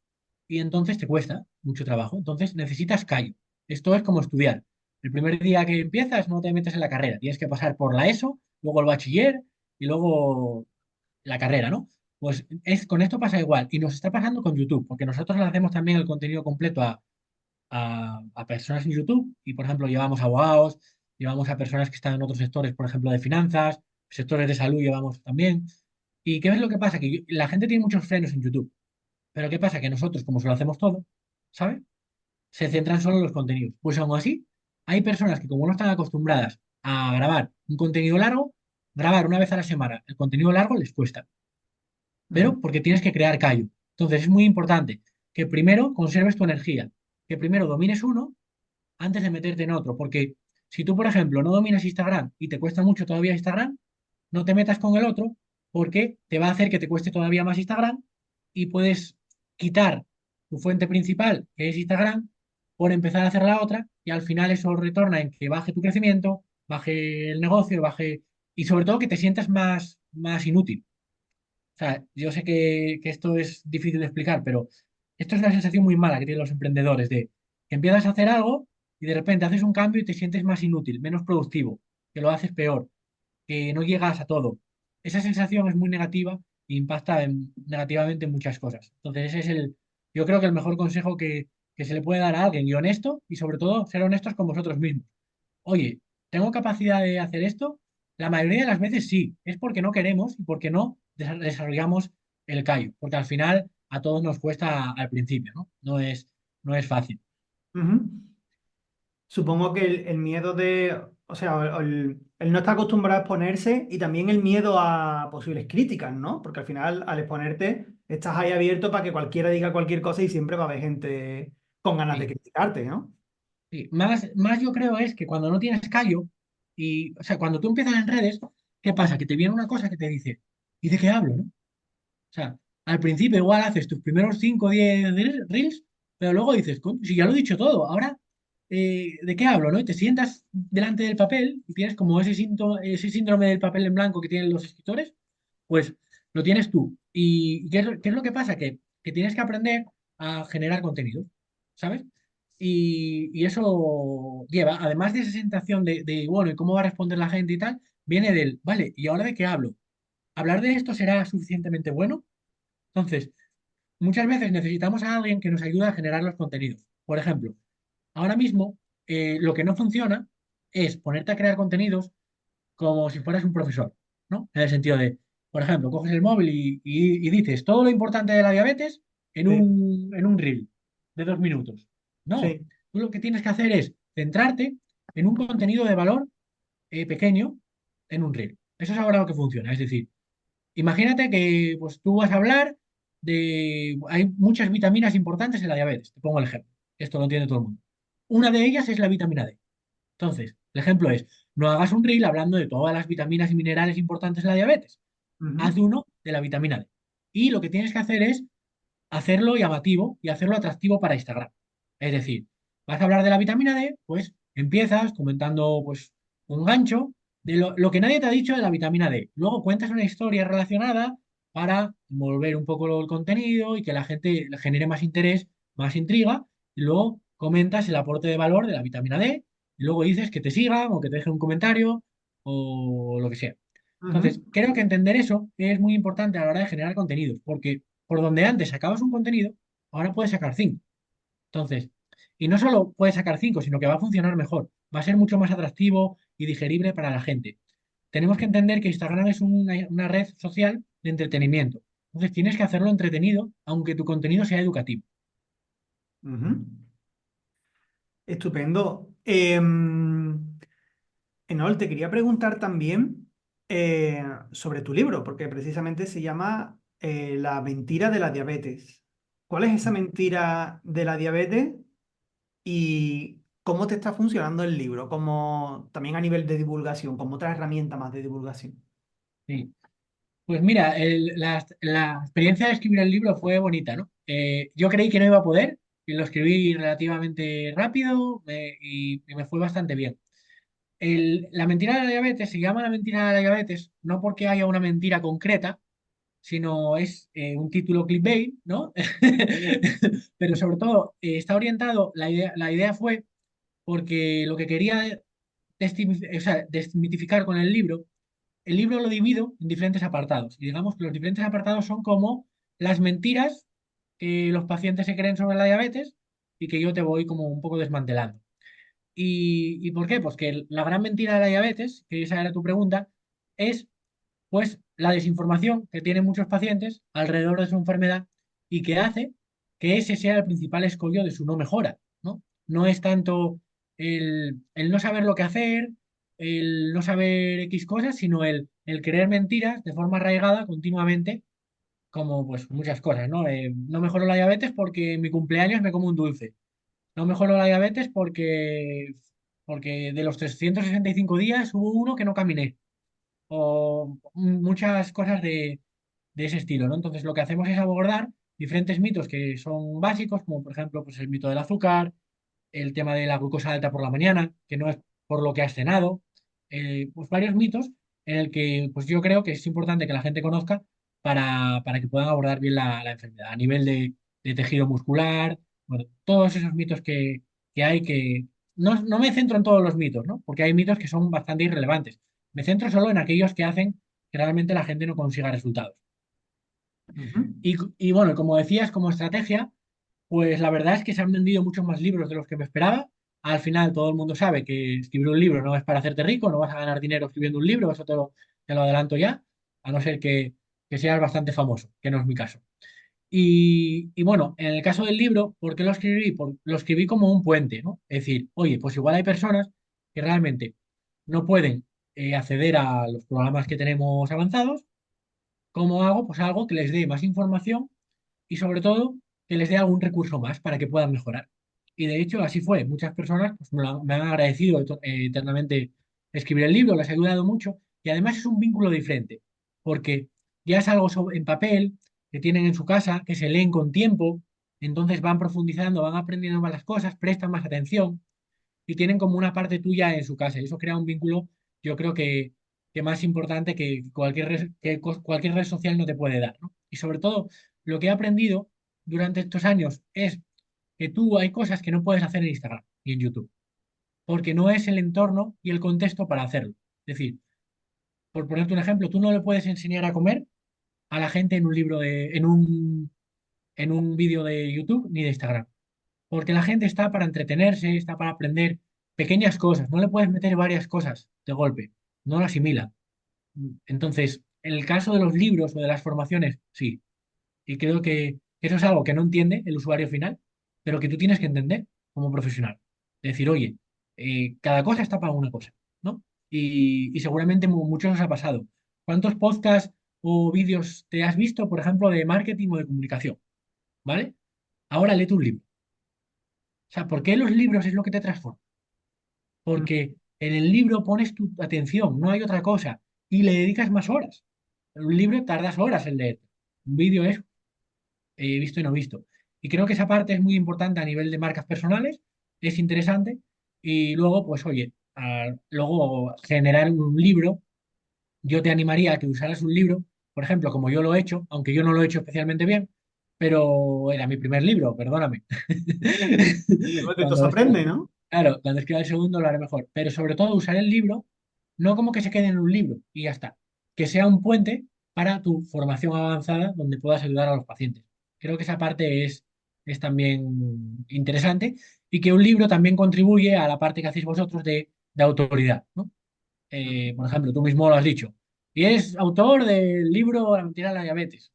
y entonces te cuesta mucho trabajo. Entonces necesitas callo. Esto es como estudiar. El primer día que empiezas no te metes en la carrera. Tienes que pasar por la ESO, luego el bachiller y luego la carrera, ¿no? Pues con esto pasa igual. Y nos está pasando con YouTube, porque nosotros le hacemos también el contenido completo a personas en YouTube y, por ejemplo, llevamos abogados, llevamos a personas que están en otros sectores, por ejemplo, de finanzas, sectores de salud llevamos también. ¿Y qué es lo que pasa? Que la gente tiene muchos frenos en YouTube, pero ¿qué pasa? Que nosotros, como se lo hacemos todo, ¿sabes? Se centran solo en los contenidos. Pues aún así, hay personas que como no están acostumbradas a grabar un contenido largo, grabar una vez a la semana el contenido largo les cuesta, Ujú. pero porque tienes que crear callo. Entonces es muy importante que primero conserves tu energía, que primero domines uno antes de meterte en otro. Porque si tú, por ejemplo, no dominas Instagram y te cuesta mucho todavía Instagram, no te metas con el otro porque te va a hacer que te cueste todavía más Instagram y puedes quitar tu fuente principal, que es Instagram, por empezar a hacer la otra y al final eso retorna en que baje tu crecimiento, baje el negocio, baje y sobre todo que te sientas más inútil. O sea, yo sé que esto es difícil de explicar, pero esto es una sensación muy mala que tienen los emprendedores de que empiezas a hacer algo y de repente haces un cambio y te sientes más inútil, menos productivo, que lo haces peor, que no llegas a todo. Esa sensación es muy negativa e impacta negativamente en muchas cosas. Entonces, yo creo que el mejor consejo que se le puede dar a alguien y honesto y sobre todo ser honestos con vosotros mismos. Oye, ¿tengo capacidad de hacer esto? La mayoría de las veces sí, es porque no queremos y porque no desarrollamos el callo, porque al final a todos nos cuesta al principio, ¿no? No es fácil. Ujú. Supongo que el miedo de, o sea, el no estar acostumbrado a exponerse y también el miedo a posibles críticas, ¿no? Porque al final, al exponerte, estás ahí abierto para que cualquiera diga cualquier cosa y siempre va a haber gente con ganas de Sí, criticarte, ¿no? sí. Más yo creo es que cuando no tienes callo y, o sea, cuando tú empiezas en redes, ¿qué pasa? Que te viene una cosa que te dice, ¿y de qué hablo, no? O sea, al principio igual haces tus primeros 5 o 10 reels, pero luego dices, "Coño, si ya lo he dicho todo, ahora, ¿de qué hablo, no?" Y te sientas delante del papel y tienes como ese síndrome del papel en blanco que tienen los escritores, pues lo tienes tú. ¿Y qué es lo que pasa? Que tienes que aprender a generar contenido, ¿sabes? Y eso lleva, además de esa sensación bueno, ¿y cómo va a responder la gente y tal? Viene del, vale, ¿y ahora de qué hablo? ¿Hablar de esto será suficientemente bueno? Entonces, muchas veces necesitamos a alguien que nos ayude a generar los contenidos. Por ejemplo, ahora mismo lo que no funciona es ponerte a crear contenidos como si fueras un profesor, ¿no? En el sentido de, por ejemplo, coges el móvil y dices todo lo importante de la diabetes en Sí, un reel de 2 minutos. No, sí. tú lo que tienes que hacer es centrarte en un contenido de valor pequeño en un reel. Eso es ahora lo que funciona. Es decir, imagínate que pues, tú vas a hablar de... Hay muchas vitaminas importantes en la diabetes. Te pongo el ejemplo. Esto lo entiende todo el mundo. Una de ellas es la vitamina D. Entonces, el ejemplo es, no hagas un reel hablando de todas las vitaminas y minerales importantes en la diabetes. Ujú. Haz uno de la vitamina D. Y lo que tienes que hacer es hacerlo llamativo y hacerlo atractivo para Instagram. Es decir, vas a hablar de la vitamina D, pues empiezas comentando pues un gancho de lo que nadie te ha dicho de la vitamina D. Luego cuentas una historia relacionada para envolver un poco el contenido y que la gente le genere más interés, más intriga. Y luego comentas el aporte de valor de la vitamina D y luego dices que te sigan o que te dejen un comentario o lo que sea. Entonces, Ujú. creo que entender eso es muy importante a la hora de generar contenidos, porque por donde antes sacabas un contenido, ahora puedes sacar cinco. Entonces, y no solo puedes sacar cinco, sino que va a funcionar mejor, va a ser mucho más atractivo y digerible para la gente. Tenemos que entender que Instagram es una red social de entretenimiento. Entonces, tienes que hacerlo entretenido, aunque tu contenido sea educativo. Ujú. Estupendo. Enol, te quería preguntar también sobre tu libro, porque precisamente se llama La mentira de la diabetes. ¿Cuál es esa mentira de la diabetes y cómo te está funcionando el libro? Como también a nivel de divulgación, como otra herramienta más de divulgación. Sí. Pues mira, la experiencia de escribir el libro fue bonita, ¿no? Yo creí que no iba a poder, y lo escribí relativamente rápido y me fue bastante bien. La mentira de la diabetes se llama la mentira de la diabetes no porque haya una mentira concreta, sino es un título clickbait, ¿no? Pero sobre todo está orientado, la idea fue porque lo que quería o sea, desmitificar con el libro lo divido en diferentes apartados. Y digamos que los diferentes apartados son como las mentiras que los pacientes se creen sobre la diabetes y que yo te voy como un poco desmantelando. Y por qué? Pues que la gran mentira de la diabetes, que esa era tu pregunta, es pues la desinformación que tienen muchos pacientes alrededor de su enfermedad y que hace que ese sea el principal escollo de su no mejora, ¿no? No es tanto el no saber lo que hacer, el no saber X cosas, sino el creer mentiras de forma arraigada continuamente, como pues muchas cosas, ¿no? No mejoro la diabetes porque en mi cumpleaños me como un dulce. No mejoro la diabetes porque de los 365 días hubo uno que no caminé o muchas cosas de ese estilo, ¿no? Entonces lo que hacemos es abordar diferentes mitos que son básicos, como por ejemplo pues el mito del azúcar, el tema de la glucosa alta por la mañana, que no es por lo que has cenado, pues varios mitos en el que pues yo creo que es importante que la gente conozca para que puedan abordar bien la enfermedad a nivel de tejido muscular, bueno, todos esos mitos que hay que... No me centro en todos los mitos, ¿no? Porque hay mitos que son bastante irrelevantes. Me centro solo en aquellos que hacen que realmente la gente no consiga resultados. Ujú. Y bueno, como decías, como estrategia, pues la verdad es que se han vendido muchos más libros de los que me esperaba. Al final todo el mundo sabe que escribir un libro no es para hacerte rico, no vas a ganar dinero escribiendo un libro, eso te lo adelanto ya, a no ser que seas bastante famoso, que no es mi caso. Y bueno, en el caso del libro, ¿por qué lo escribí? Lo escribí como un puente, ¿no? Es decir, oye, pues igual hay personas que realmente no pueden acceder a los programas que tenemos avanzados. ¿Cómo hago? Pues algo que les dé más información y sobre todo que les dé algún recurso más para que puedan mejorar. Y de hecho así fue. Muchas personas pues, me han agradecido eternamente escribir el libro, les ha ayudado mucho y además es un vínculo diferente porque ya es algo en papel que tienen en su casa, que se leen con tiempo, entonces van profundizando, van aprendiendo más las cosas, prestan más atención y tienen como una parte tuya en su casa. Y eso crea un vínculo, yo creo que más importante que cualquier red social no te puede dar, ¿no? Y sobre todo, lo que he aprendido durante estos años es que tú hay cosas que no puedes hacer en Instagram y en YouTube, porque no es el entorno y el contexto para hacerlo. Es decir, por ponerte un ejemplo, tú no le puedes enseñar a comer a la gente en un libro en un vídeo de YouTube ni de Instagram. Porque la gente está para entretenerse, está para aprender pequeñas cosas. No le puedes meter varias cosas de golpe. No lo asimila. Entonces, en el caso de los libros o de las formaciones, sí. Y creo que eso es algo que no entiende el usuario final, pero que tú tienes que entender como profesional. Es decir, oye, cada cosa está para una cosa, ¿no? Y seguramente muchos os ha pasado. ¿Cuántos podcasts o vídeos te has visto, por ejemplo, de marketing o de comunicación? ¿Vale? Ahora léete un libro. O sea, ¿por qué los libros es lo que te transforma? Porque en el libro pones tu atención, no hay otra cosa, y le dedicas más horas. En un libro tardas horas en leer. Un vídeo es visto y no visto. Y creo que esa parte es muy importante a nivel de marcas personales, es interesante. Y luego, pues oye, luego generar un libro, yo te animaría a que usaras un libro, por ejemplo, como yo lo he hecho, aunque yo no lo he hecho especialmente bien, pero era mi primer libro, perdóname. De todo se Cuando esto- aprende, ¿no? Claro, cuando escriba el segundo lo haré mejor. Pero sobre todo usar el libro, no como que se quede en un libro y ya está. Que sea un puente para tu formación avanzada donde puedas ayudar a los pacientes. Creo que esa parte es también interesante y que un libro también contribuye a la parte que hacéis vosotros de autoridad, ¿no? Por ejemplo, tú mismo lo has dicho. Y es autor del libro La mentira de la diabetes.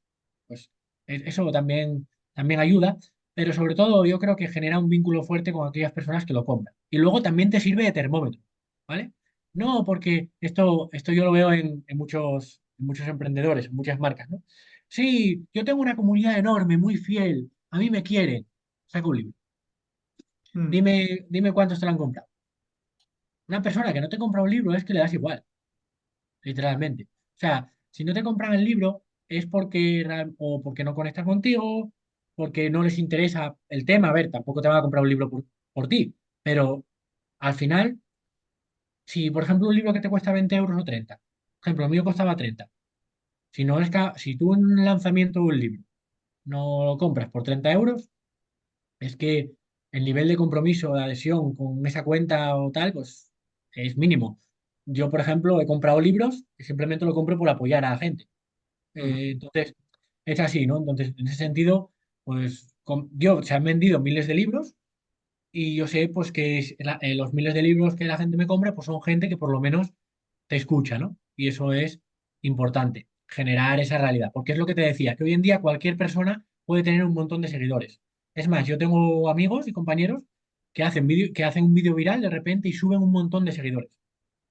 Pues eso también ayuda, pero sobre todo yo creo que genera un vínculo fuerte con aquellas personas que lo compran. Y luego también te sirve de termómetro, ¿vale? No, porque esto yo lo veo en muchos emprendedores, en muchas marcas, ¿no? Sí, yo tengo una comunidad enorme, muy fiel, a mí me quieren. Saca un libro. Mm, Dime cuántos te lo han comprado. Una persona que no te compra un libro es que le das igual, literalmente. O sea, si no te compran el libro es o porque no conectan contigo, porque no les interesa el tema. A ver, tampoco te van a comprar un libro por ti, pero al final, si por ejemplo un libro que te cuesta 20 euros o 30, por ejemplo, el mío costaba 30. Si tú en un lanzamiento de un libro no lo compras por 30 euros, es que el nivel de compromiso, de adhesión con esa cuenta o tal, pues es mínimo. Yo, por ejemplo, he comprado libros y simplemente lo compro por apoyar a la gente. ujú. Entonces, es así, ¿no? Entonces, en ese sentido, pues se han vendido miles de libros y yo sé, pues, que los miles de libros que la gente me compra, pues son gente que por lo menos te escucha, ¿no? Y eso es importante, generar esa realidad. Porque es lo que te decía, que hoy en día cualquier persona puede tener un montón de seguidores. Es más, yo tengo amigos y compañeros que hacen un vídeo viral de repente y suben un montón de seguidores,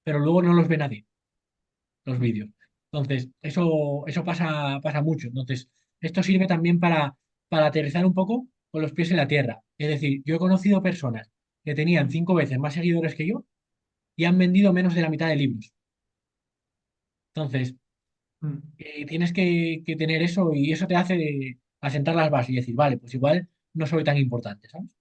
pero luego no los ve nadie los vídeos. Entonces, eso pasa mucho. Entonces, esto sirve también para aterrizar un poco con los pies en la tierra. Es decir, yo he conocido personas que tenían 5 veces más seguidores que yo y han vendido menos de la mitad de libros. Entonces, Mm. tienes que tener eso y eso te hace asentar las bases y decir, vale, pues igual no soy tan importante, ¿sabes?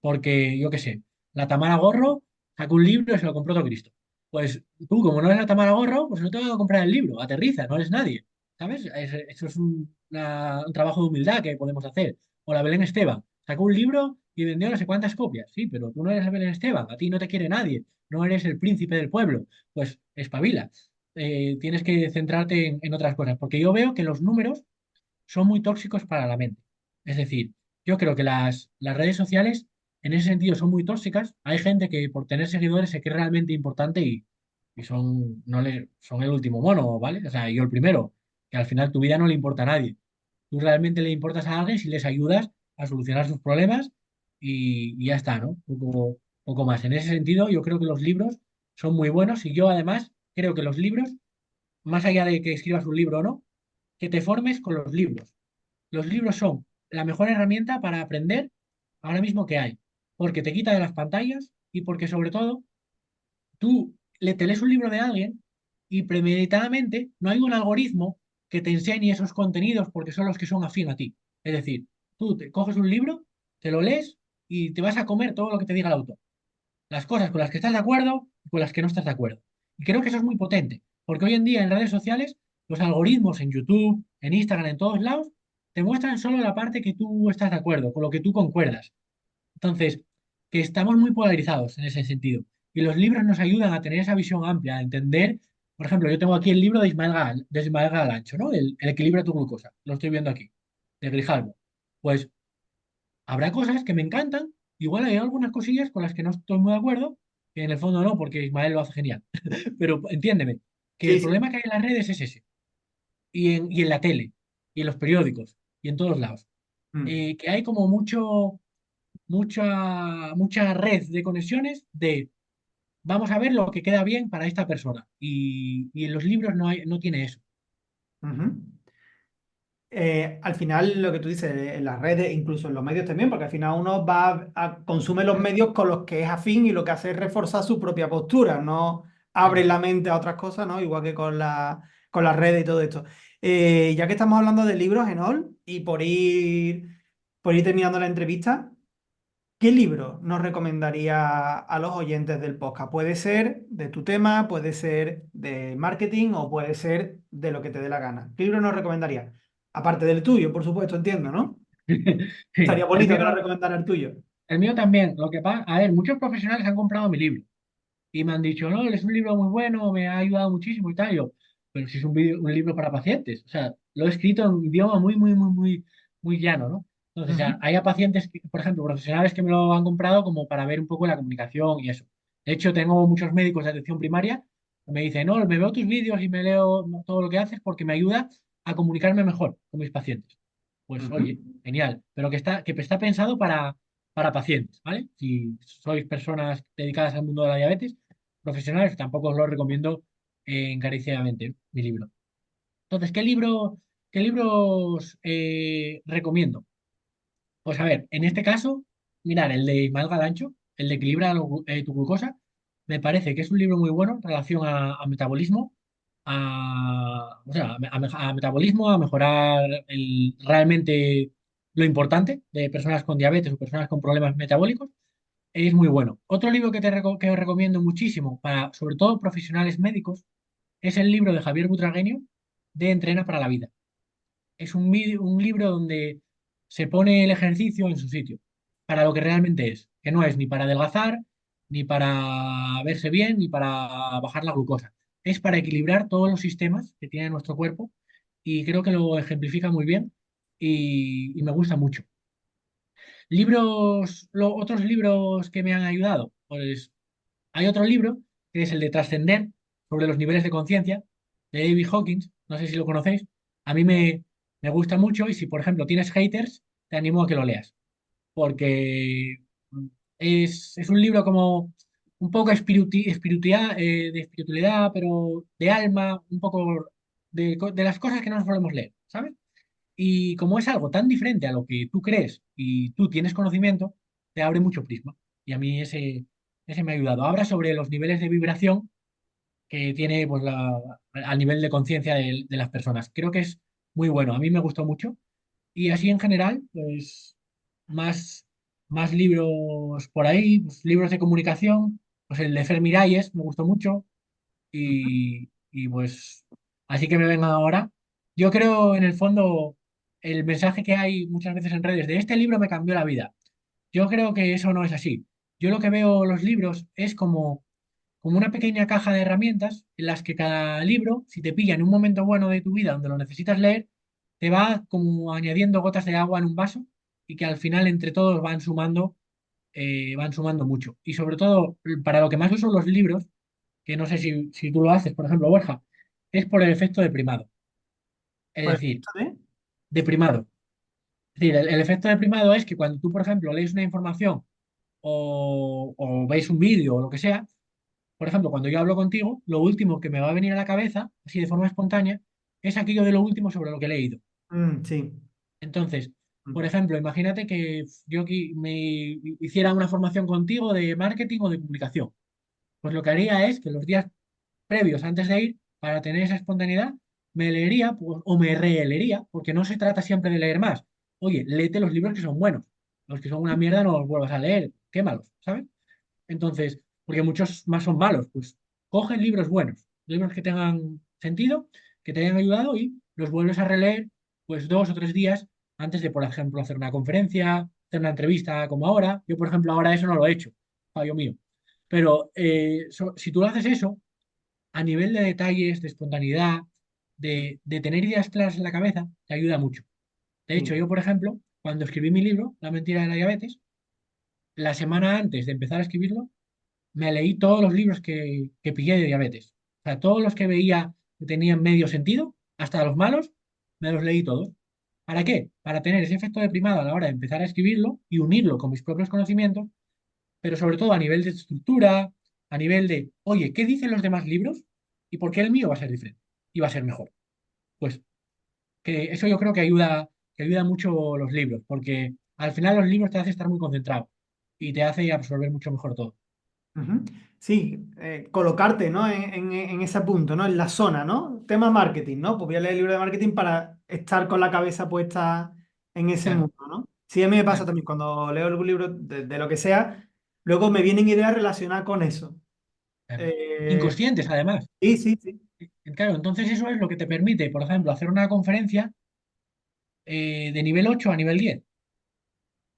Porque yo qué sé, la Tamara Gorro sacó un libro y se lo compró todo Cristo. Pues tú, como no eres la Tamara Gorro, pues no te vas a comprar el libro, aterriza, no eres nadie, ¿sabes? Eso es un trabajo de humildad que podemos hacer. O la Belén Esteban, sacó un libro y vendió no sé cuántas copias, sí, pero tú no eres la Belén Esteban, a ti no te quiere nadie, no eres el príncipe del pueblo, pues espabila. Tienes que centrarte en otras cosas, porque yo veo que los números son muy tóxicos para la mente. Es decir, yo creo que las redes sociales en ese sentido son muy tóxicas. Hay gente que por tener seguidores se cree realmente importante y son el último mono, ¿vale? O sea, yo el primero, que al final tu vida no le importa a nadie. Tú realmente le importas a alguien si les ayudas a solucionar sus problemas y ya está, ¿no? Poco más. En ese sentido, yo creo que los libros son muy buenos y yo además creo que los libros, más allá de que escribas un libro o no, que te formes con los libros. Los libros son la mejor herramienta para aprender ahora mismo que hay, porque te quita de las pantallas y porque sobre todo tú te lees un libro de alguien y premeditadamente no hay un algoritmo que te enseñe esos contenidos porque son los que son afín a ti. Es decir, tú te coges un libro, te lo lees y te vas a comer todo lo que te diga el autor. Las cosas con las que estás de acuerdo y con las que no estás de acuerdo. Y creo que eso es muy potente, porque hoy en día en redes sociales, los algoritmos en YouTube, en Instagram, en todos lados, te muestran solo la parte que tú estás de acuerdo, con lo que tú concuerdas. Entonces, que estamos muy polarizados en ese sentido. Y los libros nos ayudan a tener esa visión amplia, a entender, por ejemplo, yo tengo aquí el libro de Ismael Galancho, ¿no? El equilibrio de tu glucosa. Lo estoy viendo aquí, de Grijalbo. Pues habrá cosas que me encantan, igual hay algunas cosillas con las que no estoy muy de acuerdo, que en el fondo no, porque Ismael lo hace genial. Pero entiéndeme, que el Sí, sí. problema que hay en las redes es ese, y en la tele, y en los periódicos, y en todos lados. Mm. Que hay como mucha red de conexiones de vamos a ver lo que queda bien para esta persona. Y en los libros no tiene eso. Ujú. Al final, lo que tú dices, en las redes, incluso en los medios también, porque al final uno consume los medios con los que es afín y lo que hace es reforzar su propia postura, no abre Claro. la mente a otras cosas, ¿no? Igual que con las redes y todo esto. Ya que estamos hablando de libros, Enol, y por ir terminando la entrevista, ¿qué libro nos recomendaría a los oyentes del podcast? Puede ser de tu tema, puede ser de marketing o puede ser de lo que te dé la gana. ¿Qué libro nos recomendaría? Aparte del tuyo, por supuesto, entiendo, ¿no? Sí, Estaría el bonito mío, que nos recomendara el tuyo. El mío también. Lo que pasa, a ver, muchos profesionales han comprado mi libro y me han dicho, no, es un libro muy bueno, me ha ayudado muchísimo y tal. Y yo, pero si es un libro para pacientes. O sea, lo he escrito en un idioma muy llano, ¿no? Entonces, Ujú, hay a pacientes, por ejemplo, profesionales que me lo han comprado como para ver un poco la comunicación y eso. De hecho, tengo muchos médicos de atención primaria que me dicen, no, me veo tus vídeos y me leo todo lo que haces porque me ayuda a comunicarme mejor con mis pacientes. Pues, ujú. oye, genial. Pero que está pensado para pacientes, ¿vale? Si sois personas dedicadas al mundo de la diabetes, profesionales, tampoco os lo recomiendo encarecidamente, ¿no? Mi libro. Entonces, qué libros recomiendo? Pues a ver, en este caso, mirar el de Ismael Galancho, el de Equilibra tu glucosa, me parece que es un libro muy bueno en relación a metabolismo, o sea, a metabolismo, a mejorar realmente lo importante de personas con diabetes o personas con problemas metabólicos. Es muy bueno. Otro libro que os recomiendo muchísimo, para sobre todo profesionales médicos, es el libro de Javier Butragueño de Entrena para la Vida. Es un libro donde se pone el ejercicio en su sitio, para lo que realmente es, que no es ni para adelgazar, ni para verse bien, ni para bajar la glucosa. Es para equilibrar todos los sistemas que tiene nuestro cuerpo y creo que lo ejemplifica muy bien y me gusta mucho. Otros libros que me han ayudado, pues hay otro libro que es el de Trascender sobre los niveles de conciencia de David Hawkins. No sé si lo conocéis. A mí me gusta mucho y si, por ejemplo, tienes haters, te animo a que lo leas. Porque es un libro como un poco de espiritualidad, pero de alma, un poco de las cosas que no nos solemos leer, ¿sabes? Y como es algo tan diferente a lo que tú crees y tú tienes conocimiento, te abre mucho prisma. Y a mí ese me ha ayudado. Habla sobre los niveles de vibración que tiene pues, al nivel de conciencia de las personas. Creo que es muy bueno. A mí me gustó mucho. Y así en general, pues más, más libros por ahí, pues, libros de comunicación. Pues el de Fer Miralles me gustó mucho. Y pues así que me vengan ahora. Yo creo en el fondo el mensaje que hay muchas veces en redes de este libro me cambió la vida. Yo creo que eso no es así. Yo lo que veo los libros es como una pequeña caja de herramientas en las que cada libro, si te pilla en un momento bueno de tu vida donde lo necesitas leer, te va como añadiendo gotas de agua en un vaso y que al final entre todos van sumando mucho. Y sobre todo, para lo que más uso los libros, que no sé si tú lo haces, por ejemplo, Borja, es por el efecto de primado. Es Por el decir, hecho de... de primado. Es decir, el efecto de primado es que cuando tú, por ejemplo, lees una información o veis un vídeo o lo que sea, por ejemplo, cuando yo hablo contigo, lo último que me va a venir a la cabeza, así de forma espontánea, es aquello de lo último sobre lo que he leído. Sí. Entonces, por Mm. ejemplo, imagínate que yo me hiciera una formación contigo de marketing o de comunicación. Pues lo que haría es que los días previos antes de ir, para tener esa espontaneidad, me leería pues, o me releería, porque no se trata siempre de leer más. Oye, léete los libros que son buenos. Los que son una mierda no los vuelvas a leer, quémalos, ¿sabes? Entonces, porque muchos más son malos, pues cogen libros buenos, libros que tengan sentido, que te hayan ayudado y los vuelves a releer pues 2 o 3 días antes de, por ejemplo, hacer una conferencia, hacer una entrevista como ahora. Yo, por ejemplo, ahora eso no lo he hecho, fallo mío. Pero si tú haces eso, a nivel de detalles, de espontaneidad, de tener ideas claras en la cabeza, te ayuda mucho. De hecho, Sí. yo, por ejemplo, cuando escribí mi libro, La mentira de la diabetes, la semana antes de empezar a escribirlo, me leí todos los libros que pillé de diabetes. O sea, todos los que veía que tenían medio sentido, hasta los malos, me los leí todos. ¿Para qué? Para tener ese efecto de primado a la hora de empezar a escribirlo y unirlo con mis propios conocimientos, pero sobre todo a nivel de estructura, a nivel de, oye, ¿qué dicen los demás libros? ¿Y por qué el mío va a ser diferente? Y va a ser mejor. Pues que eso yo creo que ayuda mucho los libros, porque al final los libros te hacen estar muy concentrado y te hace absorber mucho mejor todo. Ujú. Sí, colocarte, ¿no? En ese punto, ¿no? En la zona, ¿no? Tema marketing, ¿no? Pues voy a leer el libro de marketing para estar con la cabeza puesta en ese Claro, mundo, ¿no? Sí, a mí me pasa claro, también cuando leo algún libro de lo que sea, luego me vienen ideas relacionadas con eso. claro. Eh, Inconscientes, además. sí, sí, sí. Claro, entonces eso es lo que te permite, por ejemplo, hacer una conferencia de nivel 8 a nivel 10.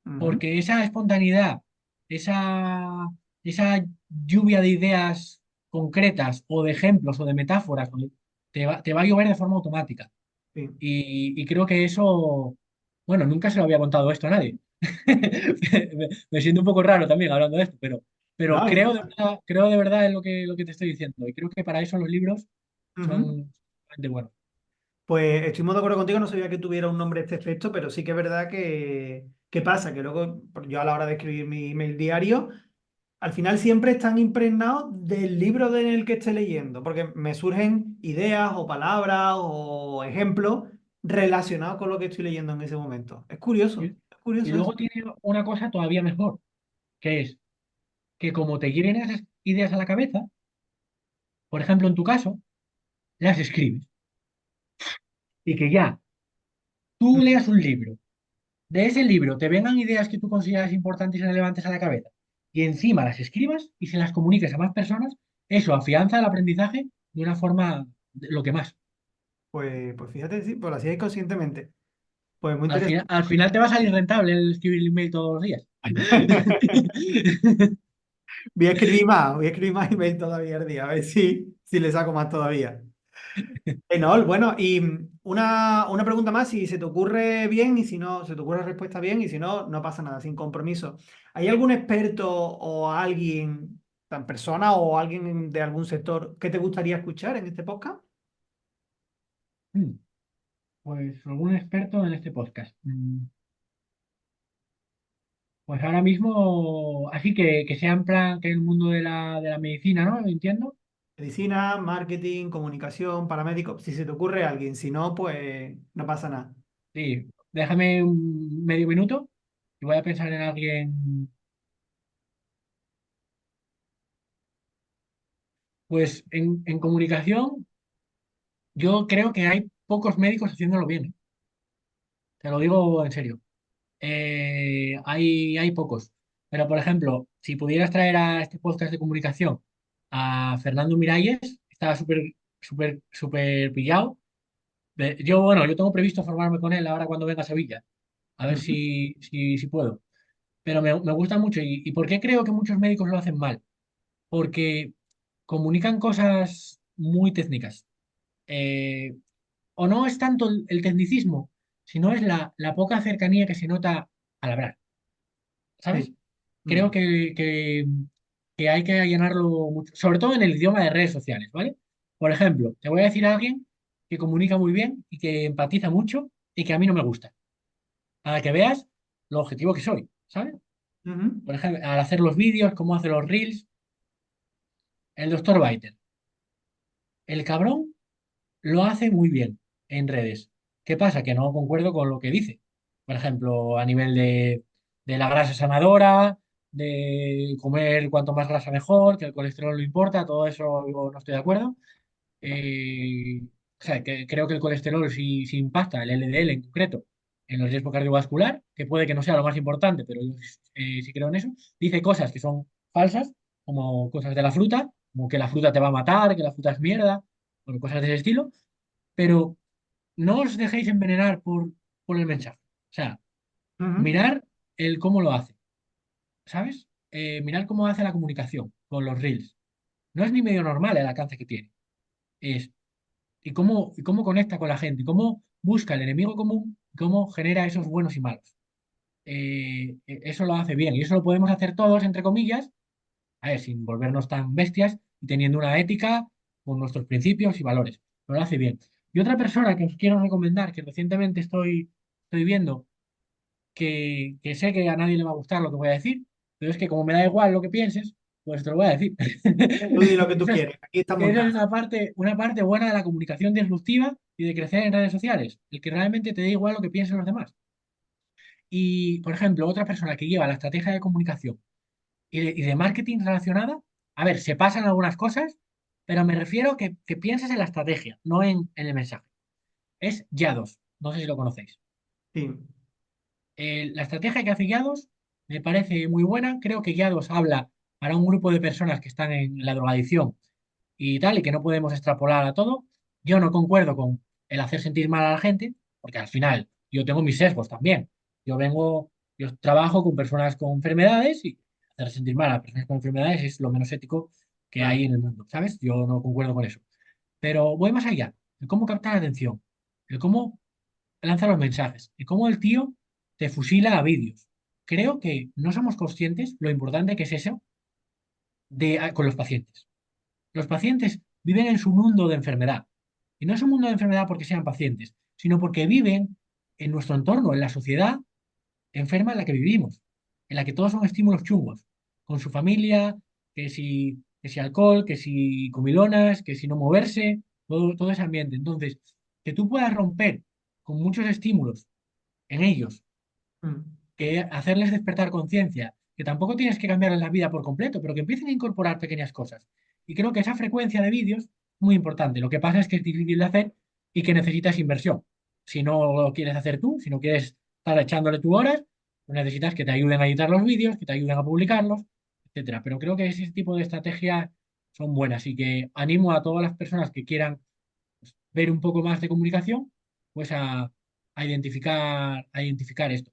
Ujú. porque esa espontaneidad, esa, esa lluvia de ideas concretas o de ejemplos o de metáforas, te va a llover de forma automática. Sí. Y creo que eso, bueno, nunca se lo había contado esto a nadie. Me siento un poco raro también hablando de esto, pero No, creo de verdad en lo que te estoy diciendo. Y creo que para eso los libros ujú. son bastante buenos. Pues estoy muy de acuerdo contigo, no sabía que tuviera un nombre este efecto, pero sí que es verdad que pasa, que luego yo a la hora de escribir mi email diario, al final siempre están impregnados del libro en el que esté leyendo, porque me surgen ideas o palabras o ejemplos relacionados con lo que estoy leyendo en ese momento. Y, Es y curioso eso. luego tiene una cosa todavía mejor, que es que como te quieren esas ideas a la cabeza, por ejemplo, en tu caso, las escribes. Y que ya tú leas un libro, de ese libro te vengan ideas que tú consideras importantes y relevantes a la cabeza, y encima las escribas y se las comuniques a más personas, eso afianza el aprendizaje de una forma, lo que más. Pues fíjate, sí, pues lo hacía conscientemente. Pues muy interesante. Al final te va a salir rentable el escribir el email todos los días. Voy a escribir más email todavía al día, a ver si le saco más todavía. No, bueno, y una pregunta más, si se te ocurre bien y si no, se te ocurre la respuesta bien y si no, no pasa nada, sin compromiso. ¿Hay algún experto o alguien, tan persona o alguien de algún sector que te gustaría escuchar en este podcast? Pues algún experto en este podcast. Pues ahora mismo, así que sea en plan que el mundo de la medicina, ¿no? Entiendo. Medicina, marketing, comunicación, paramédico, si se te ocurre alguien, si no, pues no pasa nada. Sí, déjame un medio minuto y voy a pensar en alguien. Pues en comunicación, yo creo que hay pocos médicos haciéndolo bien, ¿eh? Te lo digo en serio. Hay pocos. Pero, por ejemplo, si pudieras traer a este podcast de comunicación a Fernando Miralles, estaba súper pillado. Yo, bueno, yo tengo previsto formarme con él ahora cuando venga a Sevilla, a ver Ujú. si puedo. Pero me gusta mucho. ¿Y por qué creo que muchos médicos lo hacen mal? Porque comunican cosas muy técnicas. Eh, o no es tanto el tecnicismo, sino es la poca cercanía que se nota al hablar, Sí. ¿sabes? Creo Mm. que hay que llenarlo mucho, sobre todo en el idioma de redes sociales, ¿vale? Por ejemplo, te voy a decir a alguien que comunica muy bien y que empatiza mucho y que a mí no me gusta, para que veas lo objetivo que soy, ¿sabes? Ujú. Por ejemplo, al hacer los vídeos, cómo hace los reels, el doctor Biter. El cabrón lo hace muy bien en redes. ¿Qué pasa? Que no concuerdo con lo que dice. Por ejemplo, a nivel de la grasa sanadora, de comer cuanto más grasa mejor, que el colesterol no importa, todo eso yo no estoy de acuerdo. O sea, que creo que el colesterol sí impacta, el LDL en concreto, en el riesgo cardiovascular, que puede que no sea lo más importante, pero yo sí creo en eso. Dice cosas que son falsas, como cosas de la fruta, como que la fruta te va a matar, que la fruta es mierda, bueno, cosas de ese estilo, pero no os dejéis envenenar por el mensaje. O sea, Ujú. mirar el cómo lo hace, ¿sabes? Mirar cómo hace la comunicación con los reels. No es ni medio normal el alcance que tiene. Es, y cómo conecta con la gente, cómo busca el enemigo común, cómo genera esos buenos y malos. Eso lo hace bien y eso lo podemos hacer todos, entre comillas, a ver, sin volvernos tan bestias y teniendo una ética con nuestros principios y valores. Pero lo hace bien. Y otra persona que os quiero recomendar, que recientemente estoy viendo, que sé que a nadie le va a gustar lo que voy a decir, pero es que como me da igual lo que pienses, pues te lo voy a decir. Tú di lo que tú Eso es, quieres, aquí estamos que en eso es casa. una parte buena de la comunicación disruptiva y de crecer en redes sociales, el que realmente te da igual lo que piensen los demás. Y, por ejemplo, otra persona que lleva la estrategia de comunicación y de marketing relacionada, a ver, se pasan algunas cosas, pero me refiero que pienses en la estrategia, no en el mensaje. Es Yados, no sé si lo conocéis. Sí. La estrategia que hace Yados me parece muy buena. Creo que Yados habla para un grupo de personas que están en la drogadicción y tal, y que no podemos extrapolar a todo. Yo no concuerdo con el hacer sentir mal a la gente, porque al final yo tengo mis sesgos también. Yo vengo Yo trabajo con personas con enfermedades y hacer sentir mal a las personas con enfermedades es lo menos ético que Claro. hay en el mundo, ¿sabes? Yo no concuerdo con eso. Pero voy más allá, el cómo captar la atención, el cómo lanza los mensajes, el cómo el tío te fusila a vídeos. Creo que no somos conscientes lo importante que es eso con los pacientes. Los pacientes viven en su mundo de enfermedad. Y no es un mundo de enfermedad porque sean pacientes, sino porque viven en nuestro entorno, en la sociedad enferma en la que vivimos, en la que todos son estímulos chungos, con su familia, que si alcohol, que si comilonas, que si no moverse, todo ese ambiente. Entonces, que tú puedas romper con muchos estímulos en ellos, Mm. que hacerles despertar conciencia, que tampoco tienes que cambiarles la vida por completo, pero que empiecen a incorporar pequeñas cosas. Y creo que esa frecuencia de vídeos es muy importante. Lo que pasa es que es difícil de hacer y que necesitas inversión. Si no lo quieres hacer tú, si no quieres estar echándole tus horas, pues necesitas que te ayuden a editar los vídeos, que te ayuden a publicarlos, etcétera. Pero creo que ese tipo de estrategias son buenas y que animo a todas las personas que quieran ver un poco más de comunicación, pues a identificar esto.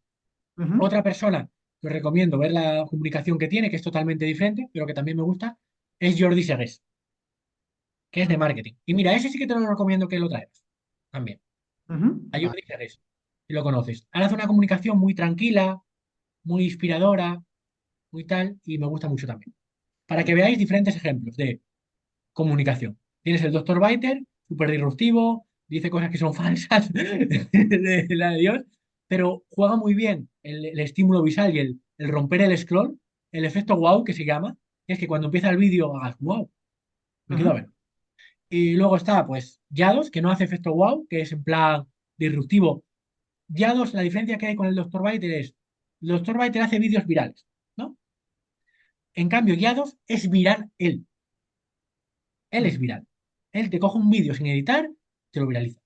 Ujú. Otra persona que os recomiendo ver la comunicación que tiene, que es totalmente diferente, pero que también me gusta, es Jordi Segués, que es de Mm. marketing. Y mira, ese sí que te lo recomiendo que lo traigas también. Ujú. A Vale. Jordi Segués, si lo conoces. Ahora hace una comunicación muy tranquila, muy inspiradora, muy tal, y me gusta mucho también. Para que veáis diferentes ejemplos de comunicación. Tienes el Dr. Biter, súper disruptivo, dice cosas que son falsas de la de Dios, pero juega muy bien el estímulo visual y el romper el scroll, el efecto wow que se llama, que es que cuando empieza el vídeo hagas wow, me quedo a Ujú. ver. Y luego está, pues, Yados, que no hace efecto wow, que es en plan disruptivo. Yados, la diferencia que hay con el Dr. Biter es, el Dr. Biter hace vídeos virales, ¿no? En cambio, Yados es viral él. Él es Mm. viral. Él te coge un vídeo sin editar, te lo viraliza,